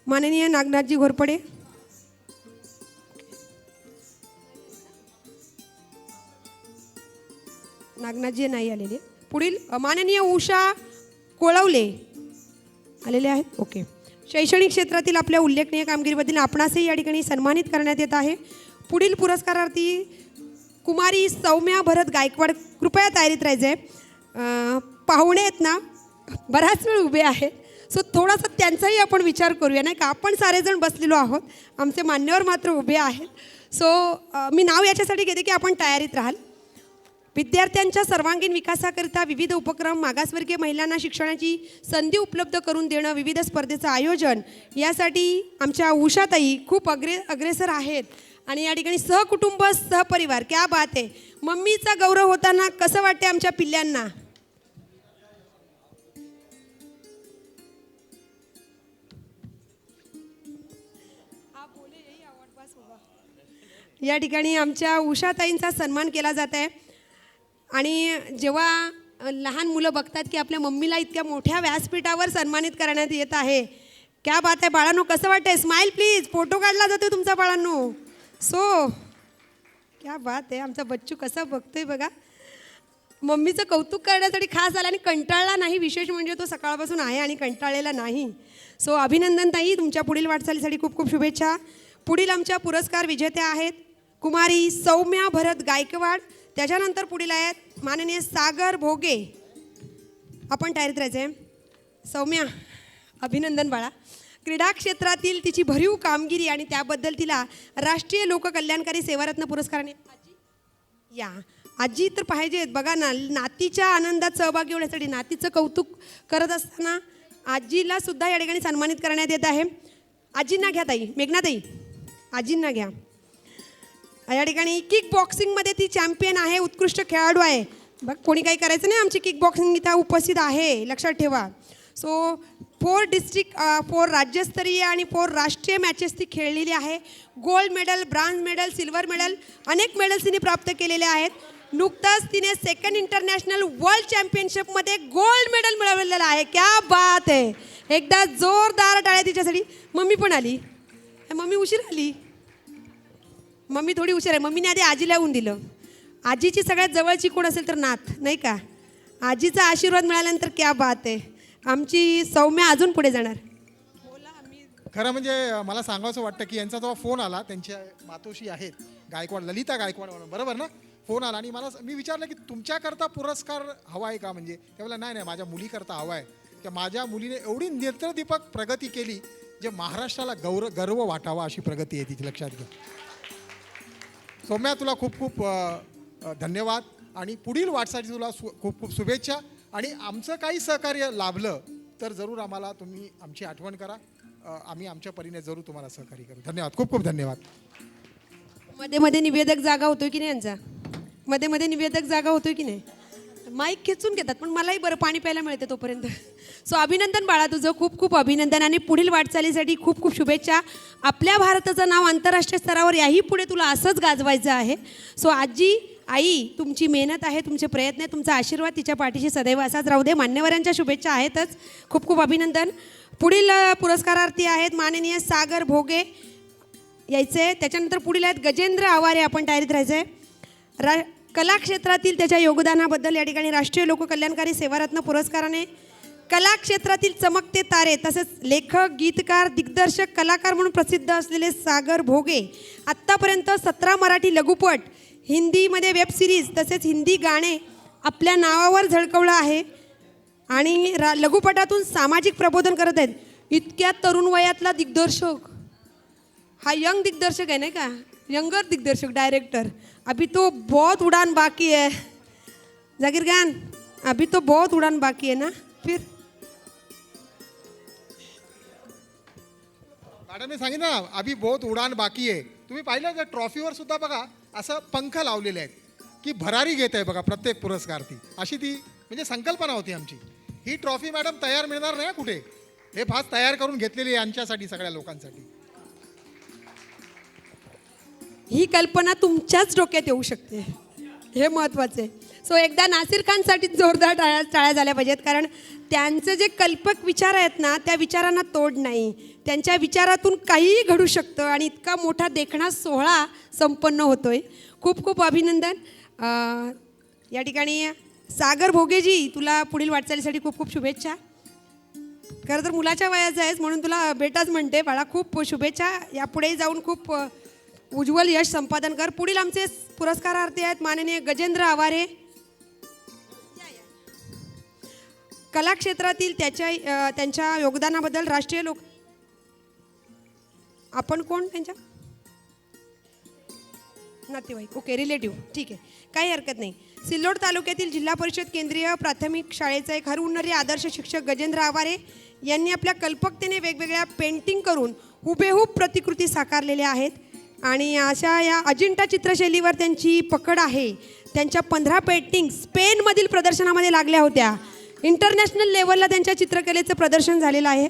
माननीय नागनाथजी घोरपडे. नागनाथजी नाही आलेले. पुढील माननीय उषा कोळवले आलेले आहेत. ओके. शैक्षणिक क्षेत्रातील आपल्या उल्लेखनीय कामगिरीबद्दल आपणासही या ठिकाणी सन्मानित करण्यात येत आहे. पुढील पुरस्कारार्थी कुमारी सौम्या भरत गायकवाड. कृपया तयारीत राहायचं आहे. पाहुणे आहेत ना, बराच वेळ उभे आहेत, सो थोडासा त्यांचाही आपण विचार करूया, नाही का. आपण सारेजण बसलेलो आहोत, आमचे मान्यवर मात्र उभे आहेत. सो मी नाव याच्यासाठी घेते की आपण तयारीत राहाल. विद्यार्थ्यांच्या सर्वांगीण विकासाकरिता विविध उपक्रम, मागासवर्गीय महिलांना शिक्षणाची संधी उपलब्ध करून देणं, विविध स्पर्धेचं आयोजन, यासाठी आमच्या उषाताई खूप अग्रेसर आहेत. आणि या ठिकाणी सहकुटुंब, सहपरिवार, क्या बात आहे. मम्मीचा गौरव होताना कसं वाटते आमच्या पिल्ल्यांना? या ठिकाणी आमच्या उषाताईंचा सन्मान केला जात आहे. आणि जेव्हा लहान मुलं बघतात की आपल्या मम्मीला इतक्या मोठ्या व्यासपीठावर सन्मानित करण्यात येत आहे, क्या बात आहे. बाळांनो कसं वाटतंय? Smile please. फोटो काढला जातो तुमचा बाळांनो. सो क्या बात आहे. आमचा बच्चू कसा बघतोय बघा. मम्मीचं कौतुक करण्यासाठी खास आला आणि कंटाळला नाही. विशेष म्हणजे तो सकाळपासून आहे आणि कंटाळलेला नाही. सो अभिनंदन ताई. तुमच्या पुढील वाटचालीसाठी खूप खूप शुभेच्छा. पुढील आमच्या पुरस्कार विजेत्या आहेत कुमारी सौम्या भरत गायकवाड. त्याच्यानंतर पुढील आहेत माननीय सागर भोगे. आपण तयारीत राहायचं आहे. सौम्या, अभिनंदन बाळा. क्रीडा क्षेत्रातील तिची भरीव कामगिरी आणि त्याबद्दल तिला राष्ट्रीय लोककल्याणकारी सेवारत्न पुरस्काराने या आजी तर पाहिजेत बघा ना, नातीच्या आनंदात सहभागी होण्यासाठी नातीचं कौतुक करत असताना आजीला सुद्धा या ठिकाणी सन्मानित करण्यात येत आहे. आजींना घ्या ताई, मेघनाताई आजींना घ्या. या ठिकाणी किक बॉक्सिंगमध्ये ती चॅम्पियन आहे, उत्कृष्ट खेळाडू आहे. बघ कोणी काही करायचं नाही, आमची किक बॉक्सिंग इथं उपस्थित आहे, लक्षात ठेवा. सो 4 डिस्ट्रिक्ट 4 राज्यस्तरीय आणि 4 राष्ट्रीय मॅचेस ती खेळलेली आहे. Gold medal, bronze medal, silver medal अनेक मेडल्स तिने प्राप्त केलेले आहेत. नुकताच तिने 2nd इंटरनॅशनल वर्ल्ड चॅम्पियनशिपमध्ये गोल्ड मेडल मिळवलेलं आहे. क्या बात आहे, एकदा जोरदार टाळ्या तिच्यासाठी. मम्मी पण आली, मम्मी उशीर आली, मम्मी थोडी उशीर आहे. मम्मीने आधी आजीला येऊन दिलं. आजीची सगळ्यात जवळची कोण असेल तर नात, नाही का. आजीचा आशीर्वाद मिळाल्यानंतर क्या बात आहे, आमची सौम्या अजून पुढे जाणार. खरं म्हणजे मला सांगावंसं वाटतं की यांचा जेव्हा फोन आला, त्यांच्या मातोश्री आहेत गायकवाड, ललिता गायकवाड म्हणून, बरोबर ना, फोन आला आणि मी विचारलं की तुमच्याकरता पुरस्कार हवा आहे का, म्हणजे त्यावेळेला नाही माझ्या मुलीकरता हवा आहे. त्या माझ्या मुलीने एवढी नेत्रदीपक प्रगती केली जे महाराष्ट्राला गर्व वाटावा अशी प्रगती आहे तिची, लक्षात घ्या. सौम्या तुला खूप खूप धन्यवाद आणि पुढील वाटचाली तुला खूप खूप शुभेच्छा. आणि आमचं काही सहकार्य लाभलं तर जरूर आम्हाला तुम्ही आमची आठवण करा, आम्ही आमच्या परीने जरूर तुम्हाला सहकार्य करू. धन्यवाद, खूप खूप धन्यवाद. मध्ये मध्ये निवेदक जागा होतोय की नाही यांचा, मध्ये मध्ये निवेदक जागा होतोय की नाही. माईक खेचून घेतात पण मलाही बरं पाणी प्यायला मिळते तोपर्यंत. सो अभिनंदन बाळा, तुझं खूप खूप अभिनंदन आणि पुढील वाटचालीसाठी खूप खूप शुभेच्छा. आपल्या भारताचं नाव आंतरराष्ट्रीय स्तरावर याही पुढे तुला असंच गाजवायचं आहे. सो आजी, आई, तुमची मेहनत आहे, तुमचे प्रयत्न आहे, तुमचा आशीर्वाद तिच्या पाठीशी सदैव असाच राहू दे. मान्यवरांच्या शुभेच्छा आहेतच, खूप खूप अभिनंदन. पुढील पुरस्कारार्थी आहेत माननीय सागर भोगे यायचे. त्याच्यानंतर पुढील आहेत गजेंद्र आवारे, आपण तयारीत राहायचं आहे. कला क्षेत्रातील त्याच्या योगदानाबद्दल या ठिकाणी राष्ट्रीय लोककल्याणकारी सेवारत्न पुरस्काराने कला क्षेत्रातील चमकते तारे तसेच लेखक, गीतकार, दिग्दर्शक, कलाकार म्हणून प्रसिद्ध असलेले सागर भोगे आत्तापर्यंत 17 मराठी लघुपट, हिंदीमध्ये वेब सिरीज तसेच हिंदी गाणे आपल्या नावावर झळकवलं आहे आणि लघुपटातून सामाजिक प्रबोधन करत आहेत. इतक्या तरुण वयातला दिग्दर्शक, हा यंग दिग्दर्शक आहे नाही का, यंगर दिग्दर्शक, डायरेक्टर. अभी तो बहुत उड़ान बाकी है जाकिर खान, अभी तो बहुत उड़ान बाकी है ना. फिर मॅडमने सांगितलं ना, अभी बहुत उडान बाकी आहे. तुम्ही पाहिलं तर ट्रॉफीवर सुद्धा बघा असं पंख लावलेले आहेत की भरारी घेत आहे बघा प्रत्येक पुरस्कारार्थी, अशी ती म्हणजे संकल्पना होती आमची. ही ट्रॉफी मॅडम तयार मिळणार नाही कुठे, हे फास तयार करून घेतलेली आहे यांच्यासाठी, सगळ्या लोकांसाठी. ही कल्पना तुमच्याच डोक्यात येऊ शकते, हे महत्त्वाचं आहे. सो एकदा नासिर खानसाठी जोरदार टाळ्या झाल्या पाहिजेत, कारण त्यांचे जे कल्पक विचार आहेत ना, त्या विचारांना तोड नाही. त्यांच्या विचारातून काहीही घडू शकतं आणि इतका मोठा देखणा सोहळा संपन्न होतोय. खूप खूप अभिनंदन. या ठिकाणी सागर भोगेजी, तुला पुढील वाटचालीसाठी खूप खूप शुभेच्छा. खरं तर मुलाच्या वयाचं आहेस म्हणून तुला बेटाच म्हणते बाळा, खूप शुभेच्छा. यापुढेही जाऊन खूप उज्ज्वल यश संपादन कर. पुढील आमचे पुरस्कारार्थी आहेत माननीय गजेंद्र आवारे. कला क्षेत्रातील त्यांच्या योगदानाबद्दल राष्ट्रीय लोक, आपण कोण त्यांच्या नातेवाईक, ओके, रिलेटिव्ह, ठीक आहे, काही हरकत नाही. सिल्लोड तालुक्यातील जिल्हा परिषद केंद्रीय प्राथमिक शाळेचा एक हरहुन्नरी आदर्श शिक्षक गजेंद्र आवारे यांनी आपल्या कल्पकतेने वेगवेगळ्या पेंटिंग करून हुबेहूब प्रतिकृती साकारलेल्या आहेत आणि अशा या अजिंठा चित्रशैलीवर त्यांची पकड आहे. त्यांच्या 15 पेंटिंग स्पेनमधील प्रदर्शनामध्ये लागल्या होत्या. इंटरनॅशनल लेवलला त्यांच्या चित्रकलेचं प्रदर्शन झालेलं आहे.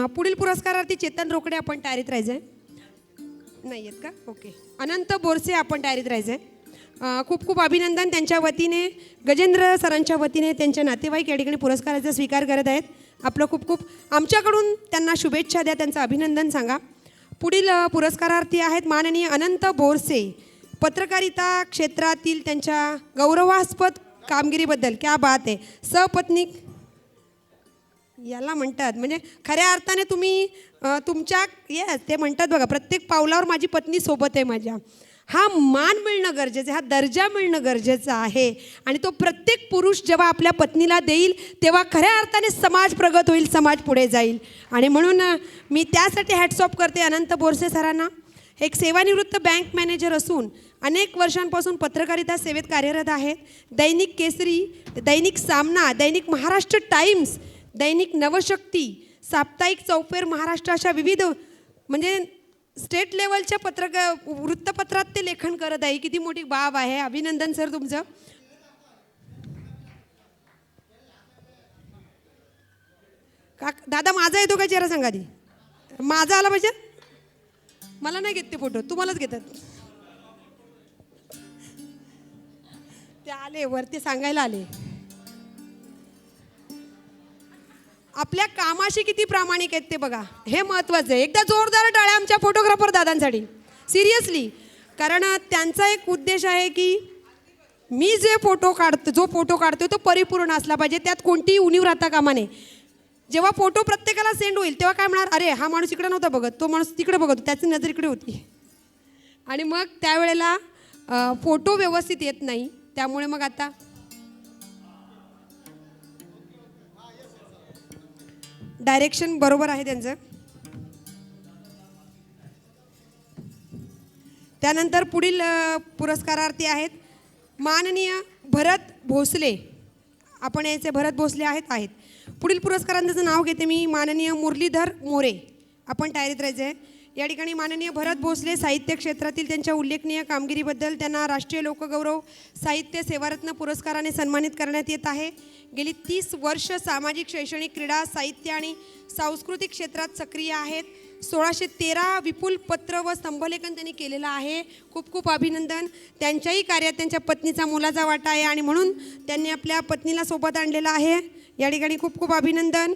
पुढील पुरस्कारार्थी चेतन रोकडे, आपण तयारीत राहायचं आहे. नाही आहेत का, ओके. अनंत बोरसे, आपण तयारीत राहायचं आहे. खूप खूप अभिनंदन. त्यांच्या वतीने, गजेंद्र सरांच्या वतीने त्यांच्या नातेवाईक या ठिकाणी पुरस्काराचा स्वीकार करत आहेत. आपलं खूप खूप आमच्याकडून त्यांना शुभेच्छा द्या, त्यांचं अभिनंदन सांगा. पुढील पुरस्कारार्थी आहेत माननीय अनंत बोरसे. पत्रकारिता क्षेत्रातील त्यांच्या गौरवास्पद कामगिरीबद्दल, क्या बात आहे. सपत्नीक याला म्हणतात, म्हणजे खऱ्या अर्थाने तुम्ही तुमच्या ते म्हणतात बघा, प्रत्येक पावलावर माझी पत्नी सोबत आहे माझ्या. हा मान मिळणं गरजेचं आहे, हा दर्जा मिळणं गरजेचं आहे. आणि तो प्रत्येक पुरुष जेव्हा आपल्या पत्नीला देईल तेव्हा खऱ्या अर्थाने समाज प्रगत होईल, समाज पुढे जाईल. आणि म्हणून मी त्यासाठी हॅट्स ऑफ करते अनंत बोरसे सरांना. एक सेवानिवृत्त बँक मॅनेजर असून अनेक वर्षांपासून पत्रकारिता सेवेत कार्यरत आहेत. दैनिक केसरी, दैनिक सामना, दैनिक महाराष्ट्र टाइम्स, दैनिक नवशक्ती, साप्ताहिक चौफेर महाराष्ट्र अशा विविध म्हणजे स्टेट लेवलच्या वृत्तपत्रात ते लेखन करत आहे. किती मोठी बाब आहे. अभिनंदन सर तुमचं. दादा माझा येतो का चेहरा सांगा आधी. माझा आला पाहिजे. मला नाही घेत ते फोटो, तुम्हालाच घेतात. ते आले वरती सांगायला आले. आपल्या कामाशी किती प्रामाणिक आहेत ते बघा, हे महत्त्वाचं आहे. एकदा जोरदार टाळ्या आमच्या फोटोग्राफर दादांसाठी, सिरियसली. कारण त्यांचा एक उद्देश आहे की मी जो फोटो काढतो तो परिपूर्ण असला पाहिजे, त्यात कोणतीही उणीव राहता कामा नये. जेव्हा फोटो प्रत्येकाला सेंड होईल तेव्हा काय म्हणणार, अरे हा माणूस इकडे नव्हता बघत, तो माणूस तिकडे बघत होता, त्याची नजर इकडे होती. आणि मग त्यावेळेला फोटो व्यवस्थित येत नाही. त्यामुळे मग आता डायरेक्शन बरोबर आहे त्यांचं. त्यानंतर पुढील पुरस्कारार्थी आहेत माननीय भरत भोसले. आपण याचे भरत भोसले आहेत. पुढील पुरस्कारांचं नाव घेते मी. माननीय मुरलीधर मोरे. आपण तयारीत राहायचं आहे. या ठिकाणी माननीय भरत भोसले साहित्य क्षेत्रातील त्यांच्या उल्लेखनीय कामगिरीबद्दल त्यांना राष्ट्रीय लोकगौरव साहित्य सेवारत्न पुरस्काराने सन्मानित करण्यात येत आहे. गेली 30 वर्ष सामाजिक, शैक्षणिक, क्रीडा, साहित्य आणि सांस्कृतिक क्षेत्रात सक्रिय आहेत. 1613 विपुल पत्र व स्तंभलेखन त्यांनी केलेलं आहे. खूप खूप अभिनंदन. त्यांच्याही कार्यात त्यांच्या पत्नीचा मोलाचा वाटा आहे आणि म्हणून त्यांनी आपल्या पत्नीला सोबत आणलेलं आहे. या ठिकाणी खूप खूप अभिनंदन.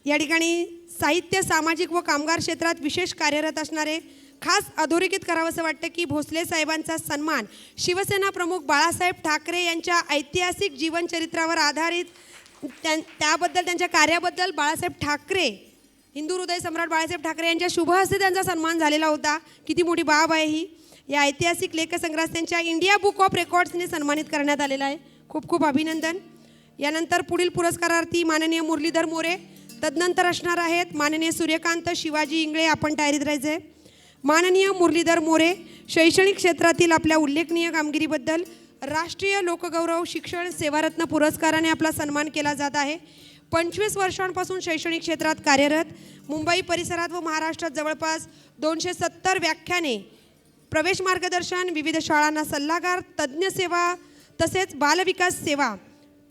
या ठिकाणी साहित्य, सामाजिक व कामगार क्षेत्रात विशेष कार्यरत असणारे खास अधोरेखित करावंसं वाटतं की भोसले साहेबांचा सन्मान शिवसेना प्रमुख बाळासाहेब ठाकरे यांच्या ऐतिहासिक जीवनचरित्रावर आधारित त्याबद्दल, त्यांच्या कार्याबद्दल बाळासाहेब ठाकरे, हिंदू हृदय सम्राट बाळासाहेब ठाकरे यांच्या शुभ हस्ते त्यांचा सन्मान झालेला होता. किती मोठी बाब आहे ही. या ऐतिहासिक लेखसंग्रहास त्यांच्या इंडिया बुक ऑफ रेकॉर्ड्सने सन्मानित करण्यात आलेला आहे. खूप खूप अभिनंदन. यानंतर पुढील पुरस्कारार्थी माननीय मुरलीधर मोरे. तदनंतर असणार आहेत माननीय सूर्यकांत शिवाजी इंगळे. आपण तयारीत राहायचं आहे. माननीय मुरलीधर मोरे शैक्षणिक क्षेत्रातील आपल्या उल्लेखनीय कामगिरीबद्दल राष्ट्रीय लोकगौरव शिक्षण सेवारत्न पुरस्काराने आपला सन्मान केला जात आहे. 25 वर्षांपासून शैक्षणिक क्षेत्रात कार्यरत, मुंबई परिसरात व महाराष्ट्रात जवळपास 270 व्याख्याने, प्रवेश मार्गदर्शन, विविध शाळांना सल्लागार, तज्ज्ञ सेवा तसेच बालविकास सेवा,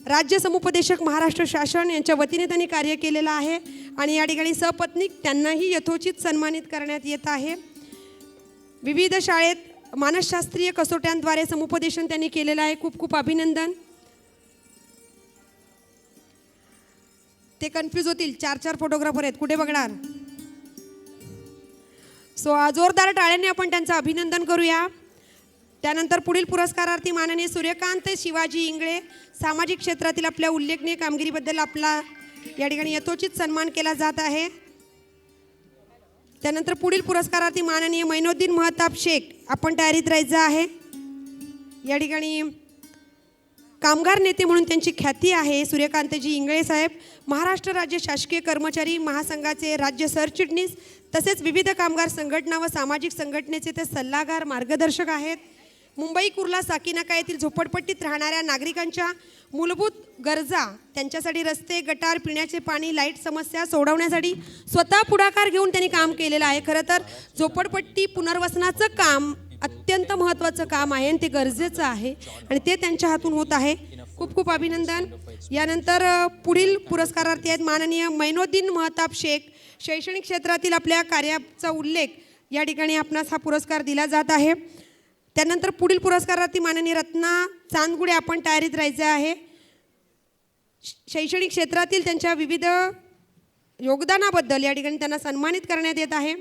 राज्य समुपदेशक महाराष्ट्र शासन यांच्या वतीने त्यांनी कार्य केलेलं आहे. आणि या ठिकाणी सपत्नीक त्यांनाही यथोचित सन्मानित करण्यात येत आहे. विविध शाळेत मानसशास्त्रीय कसोट्यांद्वारे समुपदेशन त्यांनी केलेलं आहे. खूप खूप अभिनंदन. ते कन्फ्यूज होतील, 4 फोटोग्राफर आहेत, कुठे बघणार. सो जोरदार टाळ्यांनी आपण त्यांचं अभिनंदन करूया. त्यानंतर पुढील पुरस्कारार्थी माननीय सूर्यकांत शिवाजी इंगळे. सामाजिक क्षेत्रातील आपल्या उल्लेखनीय कामगिरीबद्दल आपला या ठिकाणी यथोचित सन्मान केला जात आहे. त्यानंतर पुढील पुरस्कारार्थी माननीय मैनुद्दीन महताब शेख. आपण तयारीत राहायचं आहे. या ठिकाणी कामगार नेते म्हणून त्यांची ख्याती आहे. सूर्यकांतजी इंगळे साहेब महाराष्ट्र राज्य शासकीय कर्मचारी महासंघाचे राज्य सरचिटणीस तसेच विविध कामगार संघटना व सामाजिक संघटनेचे ते सल्लागार, मार्गदर्शक आहेत. मुंबई कुर्ला साकीनाका येथील झोपडपट्टीत राहणाऱ्या नागरिकांच्या मूलभूत गरजा, त्यांच्यासाठी रस्ते, गटार, पिण्याचे पाणी, लाईट समस्या सोडवण्यासाठी स्वतः पुढाकार घेऊन त्यांनी काम केलेलं आहे. खरं तर झोपडपट्टी पुनर्वसनाचं काम अत्यंत महत्त्वाचं काम आहे आणि ते गरजेचं आहे आणि ते त्यांच्या हातून होत आहे. खूप खूप अभिनंदन. यानंतर पुढील पुरस्कारार्थी आहेत माननीय मैनुद्दीन महताब शेख. शैक्षणिक क्षेत्रातील आपल्या कार्याचा उल्लेख या ठिकाणी आपणास हा पुरस्कार दिला जात आहे. त्यानंतर पुढील पुरस्कारार्थी माननीय रत्ना चांदगुडे. आपण तयारीत राहायचे आहे. शैक्षणिक क्षेत्रातील त्यांच्या विविध योगदानाबद्दल या ठिकाणी त्यांना सन्मानित करण्यात येत आहे.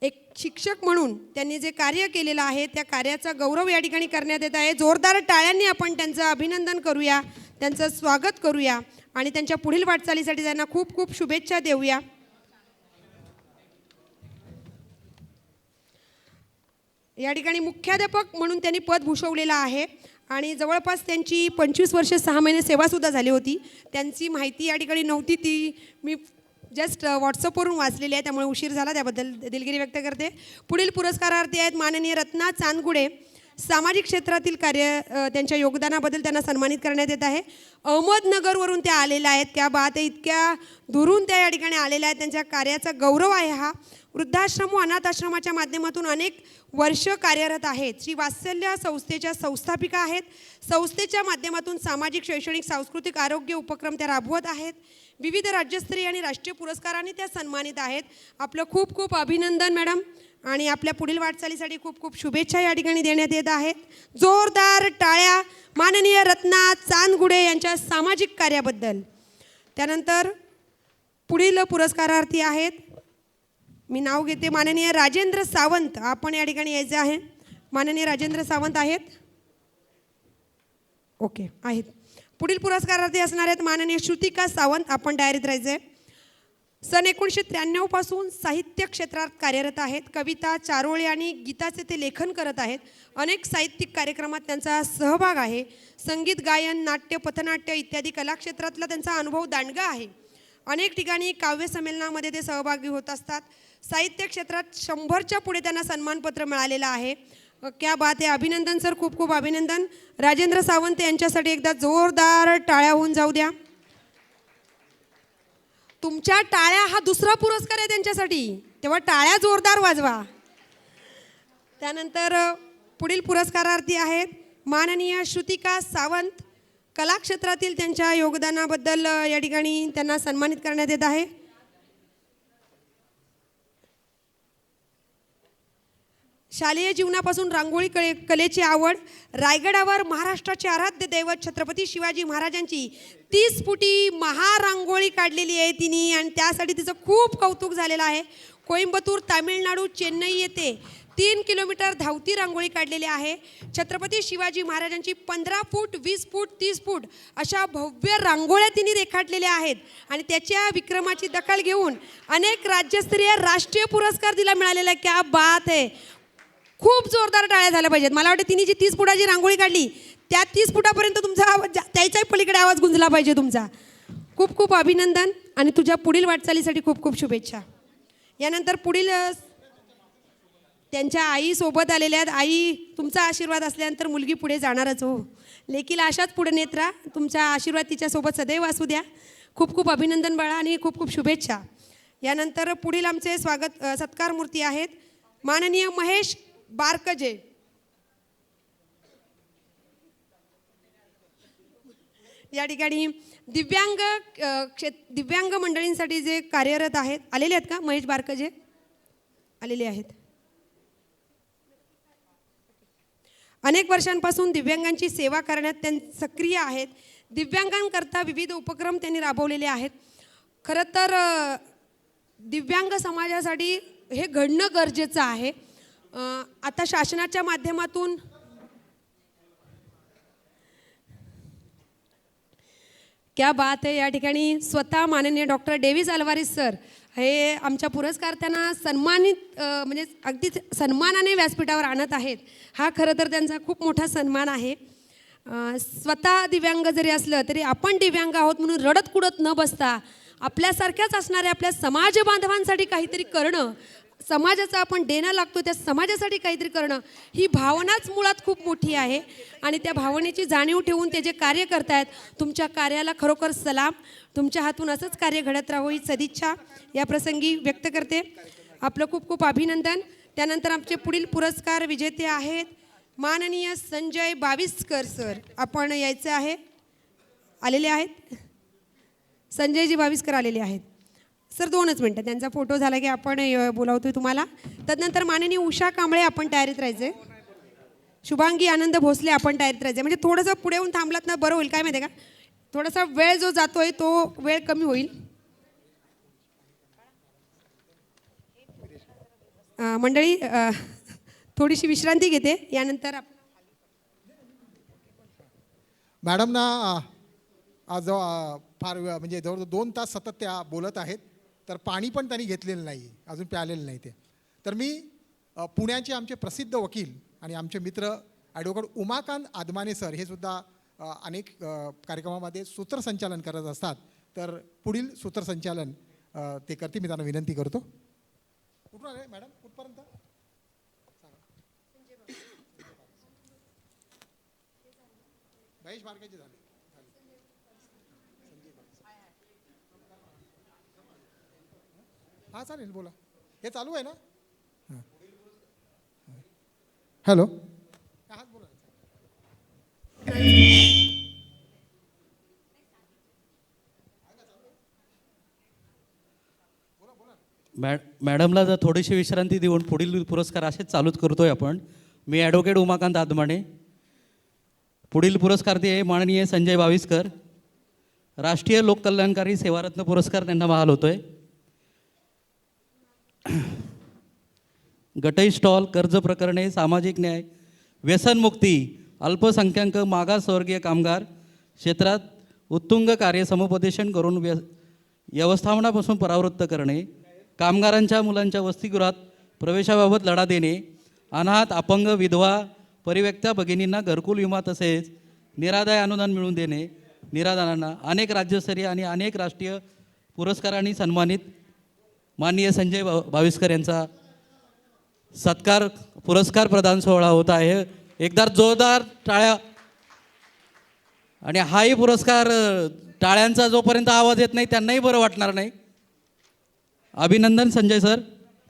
एक शिक्षक म्हणून त्यांनी जे कार्य केलेलं आहे त्या कार्याचा गौरव या ठिकाणी करण्यात येत आहे. जोरदार टाळ्यांनी आपण त्यांचं अभिनंदन करूया, त्यांचं स्वागत करूया आणि त्यांच्या पुढील वाटचालीसाठी त्यांना खूप खूप शुभेच्छा देऊया. या ठिकाणी मुख्याध्यापक म्हणून त्यांनी पद भूषवलेलं आहे आणि जवळपास त्यांची 25 वर्षे 6 महिने सेवासुद्धा झाली होती. त्यांची माहिती या ठिकाणी नव्हती, ती मी जस्ट व्हॉट्सअपवरून वाचलेली आहे, त्यामुळे उशीर झाला, त्याबद्दल दिलगिरी व्यक्त करते. पुढील पुरस्कारार्थी आहेत माननीय रत्ना चांदगुडे. सामाजिक क्षेत्रातील कार्य त्यांच्या योगदानाबद्दल त्यांना सन्मानित करण्यात येत आहे. अहमदनगरवरून त्या आलेल्या आहेत. त्या बात आहे, इतक्या दुरून त्या या ठिकाणी आलेल्या आहेत. त्यांच्या कार्याचा गौरव आहे हा. वृद्धाश्रम व अनाथ आश्रमाच्या माध्यमातून अनेक वर्ष कार्यरत आहेत. श्री वात्सल्य संस्थेच्या संस्थापिका आहेत. संस्थेच्या माध्यमातून सामाजिक, शैक्षणिक, सांस्कृतिक, आरोग्य उपक्रम त्या राबवत आहेत. विविध राज्यस्तरीय आणि राष्ट्रीय पुरस्कारांनी त्या सन्मानित आहेत. आपलं खूप खूप अभिनंदन मॅडम आणि आपल्या पुढील वाटचालीसाठी खूप खूप शुभेच्छा या ठिकाणी देण्यात येत आहेत. जोरदार टाळ्या माननीय रत्ना चांदगुडे यांच्या सामाजिक कार्याबद्दल. त्यानंतर पुढील पुरस्कारार्थी आहेत, मी नाव घेते, माननीय राजेंद्र सावंत. आपण या ठिकाणी यायचं आहे. माननीय राजेंद्र सावंत आहेत? ओके, आहेत. पुढील पुरस्कारार्थी असणार आहेत माननीय श्रुतिका सावंत. आपण डायरीत राहायचं आहे. सन 1993 पासून साहित्य क्षेत्रात कार्यरत आहेत. कविता, चारोळी आणि गीताचे ते लेखन करत आहेत. अनेक साहित्यिक कार्यक्रमात त्यांचा सहभाग आहे. संगीत, गायन, नाट्य, पथनाट्य इत्यादी कलाक्षेत्रातला त्यांचा अनुभव दांडगा आहे. अनेक ठिकाणी काव्य संमेलनामध्ये ते सहभागी होत असतात. साहित्य क्षेत्रात 100च्या पुढे त्यांना सन्मानपत्र मिळालेलं आहे. क्या बात आहे. अभिनंदन सर, खूप खूप अभिनंदन. राजेंद्र सावंत यांच्यासाठी एकदा जोरदार टाळ्या होऊन जाऊ द्या. तुमच्या टाळ्या हा दुसरा पुरस्कार आहे त्यांच्यासाठी, तेव्हा टाळ्या जोरदार वाजवा. त्यानंतर पुढील पुरस्कारार्थी आहेत माननीय श्रुतिका सावंत. कलाक्षेत्रातील त्यांच्या योगदानाबद्दल या ठिकाणी त्यांना सन्मानित करण्यात येत आहे. शालेय जीवनापासून रांगोळी कलेची आवड. रायगडावर महाराष्ट्राचे आराध्य दैवत छत्रपती शिवाजी महाराजांची 30 फुटी महारांगोळी काढलेली आहे तिने आणि त्यासाठी तिचं खूप कौतुक झालेलं आहे. कोइंबतूर, तामिळनाडू, चेन्नई येथे 3 किलोमीटर धावती रांगोळी काढलेली आहे. छत्रपती शिवाजी महाराजांची 15 फूट, 20 फूट, 30 फूट अशा भव्य रांगोळ्या तिने रेखाटलेल्या आहेत आणि त्याच्या विक्रमाची दखल घेऊन अनेक राज्यस्तरीय, राष्ट्रीय पुरस्कार तिला मिळालेला आहे. क्या बात आहे. खूप जोरदार टाळ्या झाल्या पाहिजेत. मला वाटतं तिने जी 30 फुटाची रांगोळी काढली त्या 30 फुटापर्यंत तुमचा आवाज, त्याच्याही पलीकडे आवाज गुंजला पाहिजे तुमचा. खूप खूप अभिनंदन आणि तुझ्या पुढील वाटचालीसाठी खूप खूप शुभेच्छा. यानंतर पुढील त्यांच्या आई सोबत आलेल्या आहेत. आई, तुमचा आशीर्वाद असल्यानंतर मुलगी पुढे जाणारच हो. लेकीला अशाच पुढे नेत राहा. तुमचा आशीर्वाद तिच्यासोबत सदैव असू द्या. खूप खूप अभिनंदन बाळा आणि खूप खूप शुभेच्छा. यानंतर पुढील आमचे स्वागत सत्कार मूर्ती आहेत माननीय महेश बारकजे. या ठिकाणी दिव्यांग मंडळींसाठी जे कार्यरत आहेत, आलेले आहेत का महेश बारकजे? आलेले आहेत. अनेक वर्षांपासून दिव्यांगांची सेवा करण्यात त्यांनी सक्रिय आहेत. दिव्यांगांकरता विविध उपक्रम त्यांनी राबवलेले आहेत. खरं तर दिव्यांग समाजासाठी हे घडणं गरजेचं आहे. आता शासनाच्या माध्यमातून क्या बात आहे. या ठिकाणी स्वतः माननीय डॉक्टर डेव्हिस अल्वारिस सर हे आमच्या पुरस्कारार्थ्यांना सन्मानित म्हणजे अगदी सन्मानाने व्यासपीठावर आणत आहेत. हा खरं तर त्यांचा खूप मोठा सन्मान आहे. स्वतः दिव्यांग जरी असलं तरी आपण दिव्यांग आहोत म्हणून रडत कुडत न बसता आपल्यासारख्याच असणाऱ्या आपल्या समाज बांधवांसाठी काहीतरी करणं, समाजाचं आपण देणं लागतो त्या समाजासाठी काहीतरी करणं, ही भावनाच मुळात खूप मोठी आहे आणि त्या भावनेची जाणीव ठेवून ते जे कार्य करतायत, तुमच्या कार्याला खरोखर सलाम. तुमच्या हातून असंच कार्य घडत राहो ही सदिच्छा या प्रसंगी व्यक्त करते. आपलं खूप खूप अभिनंदन. त्यानंतर आमचे पुढील पुरस्कार विजेते आहेत माननीय संजय बाविस्कर सर. आपण यायचं आहे, आलेले आहेत संजयजी बाविस्कर आलेले आहेत. सर 2च मिनटं, त्यांचा फोटो झाला की आपण बोलावतोय तुम्हाला. तदनंतर माननीय उषा कांबळे आपण तयारीत राहायचे. शुभांगी आनंद भोसले आपण तयारीत राहायचे. म्हणजे थोडंसं पुढे येऊन थांबलात ना बरं होईल. काय माहिती आहे का, थोडासा वेळ जो जातोय तो वेळ कमी होईल. मंडळी थोडीशी विश्रांती घेते. यानंतर मॅडमना आज फार म्हणजे जवळजवळ 2 तास सतत त्या बोलत आहेत. तर पाणी पण त्यांनी घेतलेलं नाही, अजून प्यालेलं नाही ते. तर मी पुण्याचे आमचे प्रसिद्ध वकील आणि आमचे मित्र ॲडव्होकेट उमाकांत आदमाने सर हे सुद्धा अनेक कार्यक्रमामध्ये सूत्रसंचालन करत असतात. तर पुढील सूत्रसंचालन ते करते, मी त्यांना विनंती करतो. कुठून आले मॅडम, कुठपर्यंत? महेश बारकेचे झाले. हां चालेल, बोला. हे चालू आहे ना? हॅलो, हां बोला. मॅडमला जर थोडीशी विश्रांती देऊन पुढील पुरस्कार असेच चालूच करतोय आपण. मी ॲडव्होकेट उमाकांत आदमाने. पुढील पुरस्कार ते माननीय संजय बाविस्कर, राष्ट्रीय लोककल्याणकारी सेवारत्न पुरस्कार त्यांना बहाल होतोय. गटई स्टॉल, कर्ज प्रकरणे, सामाजिक न्याय, व्यसनमुक्ती, अल्पसंख्याक मागासवर्गीय कामगार क्षेत्रात उत्तुंग कार्य समुपदेशन करून व्यवस्थापनापासून परावृत्त करणे, कामगारांच्या मुलांच्या वसतिगृहात प्रवेशाबाबत लढा देणे, अनाथ, अपंग, विधवा, परिव्यक्त्या भगिनींना घरकुल विमा तसेच निरादाय अनुदान मिळवून देणे, निराधारांना अनेक राज्यस्तरीय आणि अनेक राष्ट्रीय पुरस्कारांनी सन्मानित माननीय संजय बाविस्कर यांचा सत्कार पुरस्कार प्रदान सोहळा होत आहे. एकदा जोरदार टाळ्या. आणि हाही पुरस्कार टाळ्यांचा जोपर्यंत आवाज येत नाही त्यांनाही बरं वाटणार नाही. अभिनंदन संजय सर.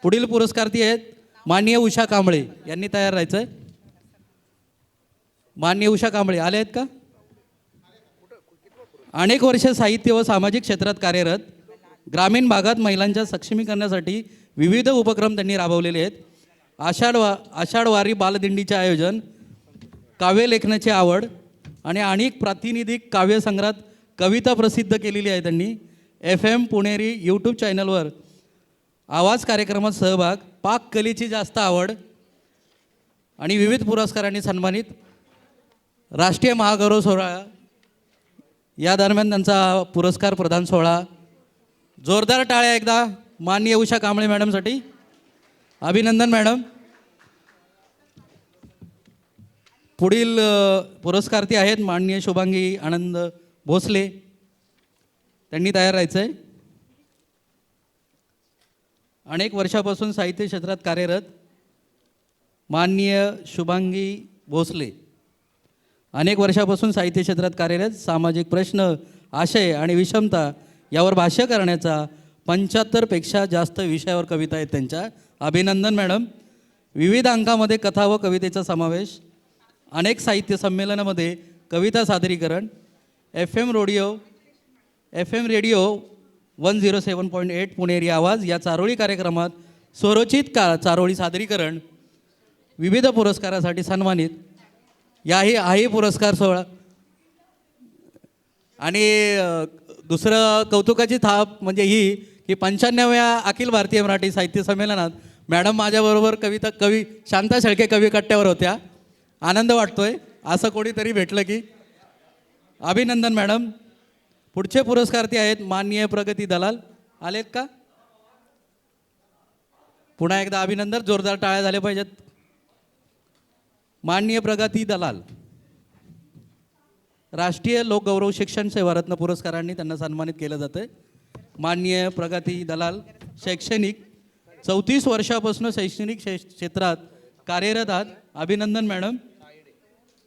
पुढील पुरस्कारती आहेत माननीय उषा कांबळे, यांनी तयार राहायचं आहे. माननीय उषा कांबळे आले आहेत का? अनेक वर्ष साहित्य व सामाजिक क्षेत्रात कार्यरत, ग्रामीण भागात महिलांच्या सक्षमीकरणासाठी विविध उपक्रम त्यांनी राबवलेले आहेत. आषाढवारी बालदिंडीचे आयोजन, काव्य लेखनाची आवड आणि अनेक प्रातिनिधिक काव्यसंग्रहात कविता प्रसिद्ध केलेली आहे त्यांनी. FM पुणेरी यूट्यूब चॅनलवर आवाज कार्यक्रमात सहभाग, पाककलेची जास्त आवड आणि विविध पुरस्कारांनी सन्मानित. राष्ट्रीय महागौरव सोहळा या दरम्यान त्यांचा पुरस्कार प्रदान सोहळा. जोरदार टाळ्या एकदा माननीय उषा कांबळे मॅडमसाठी. अभिनंदन मॅडम. पुढील पुरस्कारती आहेत माननीय शुभांगी आनंद भोसले, त्यांनी तयार राहायचं आहे. अनेक वर्षापासून साहित्य क्षेत्रात कार्यरत माननीय शुभांगी भोसले, अनेक वर्षापासून साहित्य क्षेत्रात कार्यरत, सामाजिक प्रश्न, आशय आणि विषमता यावर भाष्य करण्याचा 75पेक्षा जास्त विषयावर कविता आहेत त्यांच्या. अभिनंदन मॅडम. विविध अंकामध्ये कथा व कवितेचा समावेश, अनेक साहित्य संमेलनामध्ये कविता सादरीकरण, FM रेडिओ 107.8 पुणेरी आवाज या चारोळी कार्यक्रमात स्वरचित चारोळी सादरीकरण, विविध पुरस्कारासाठी सन्मानित. हाही पुरस्कार सोहळा. आणि दुसरं कौतुकाची थाप म्हणजे ही की 95व्या अखिल भारतीय मराठी साहित्य संमेलनात मॅडम माझ्याबरोबर कवी शांता शेळके कवी कट्ट्यावर होत्या. आनंद वाटतोय असं कोणीतरी भेटलं की. अभिनंदन मॅडम. पुढचे पुरस्कार ते आहेत माननीय प्रगती दलाल. आलेत का? पुन्हा एकदा अभिनंदन, जोरदार टाळ्या झाल्या पाहिजेत. माननीय प्रगती दलाल राष्ट्रीय लोकगौरव शिक्षण सेवारत्न पुरस्कारांनी त्यांना सन्मानित केलं जातं आहे. माननीय प्रगती दलाल शैक्षणिक 34 वर्षापासून शैक्षणिक क्षेत्रात कार्यरत आहात. अभिनंदन मॅडम.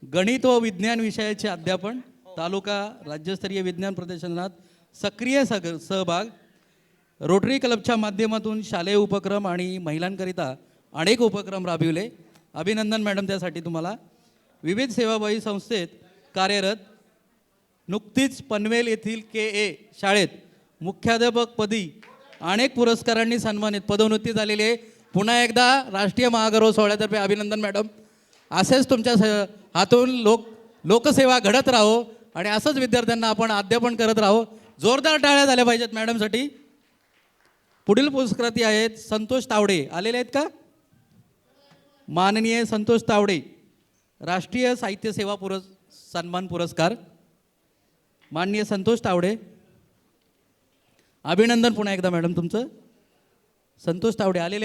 गणित व विज्ञान विषयाचे अध्यापन, तालुका राज्यस्तरीय विज्ञान प्रदर्शनात सक्रिय सहभाग, रोटरी क्लबच्या माध्यमातून शालेय उपक्रम आणि महिलांकरिता अनेक उपक्रम राबविले. अभिनंदन मॅडम त्यासाठी तुम्हाला. विविध सेवाभावी संस्थेत कार्यरत, नुकतीच पनवेल येथील KA शाळेत मुख्याध्यापकपदी अनेक पुरस्कारांनी सन्मानित, पदोन्नती झालेली आहे. पुन्हा एकदा राष्ट्रीय महागौरव सोहळ्यातर्फे अभिनंदन मॅडम. असेच तुमच्या हातून लोकसेवा घडत राहो आणि असंच विद्यार्थ्यांना आपण अध्यापन करत राहो. जोरदार टाळ्या झाल्या पाहिजेत मॅडमसाठी. पुढील पुरस्कारार्थी आहेत संतोष तावडे. आलेले आहेत का? माननीय संतोष तावडे, राष्ट्रीय साहित्य सेवा सन्मान पुरस्कार. माननीय संतोष तावडे. अभिनंदन पुन्हा एकदा मॅडम तुमचं. संतोष तावडे आलेले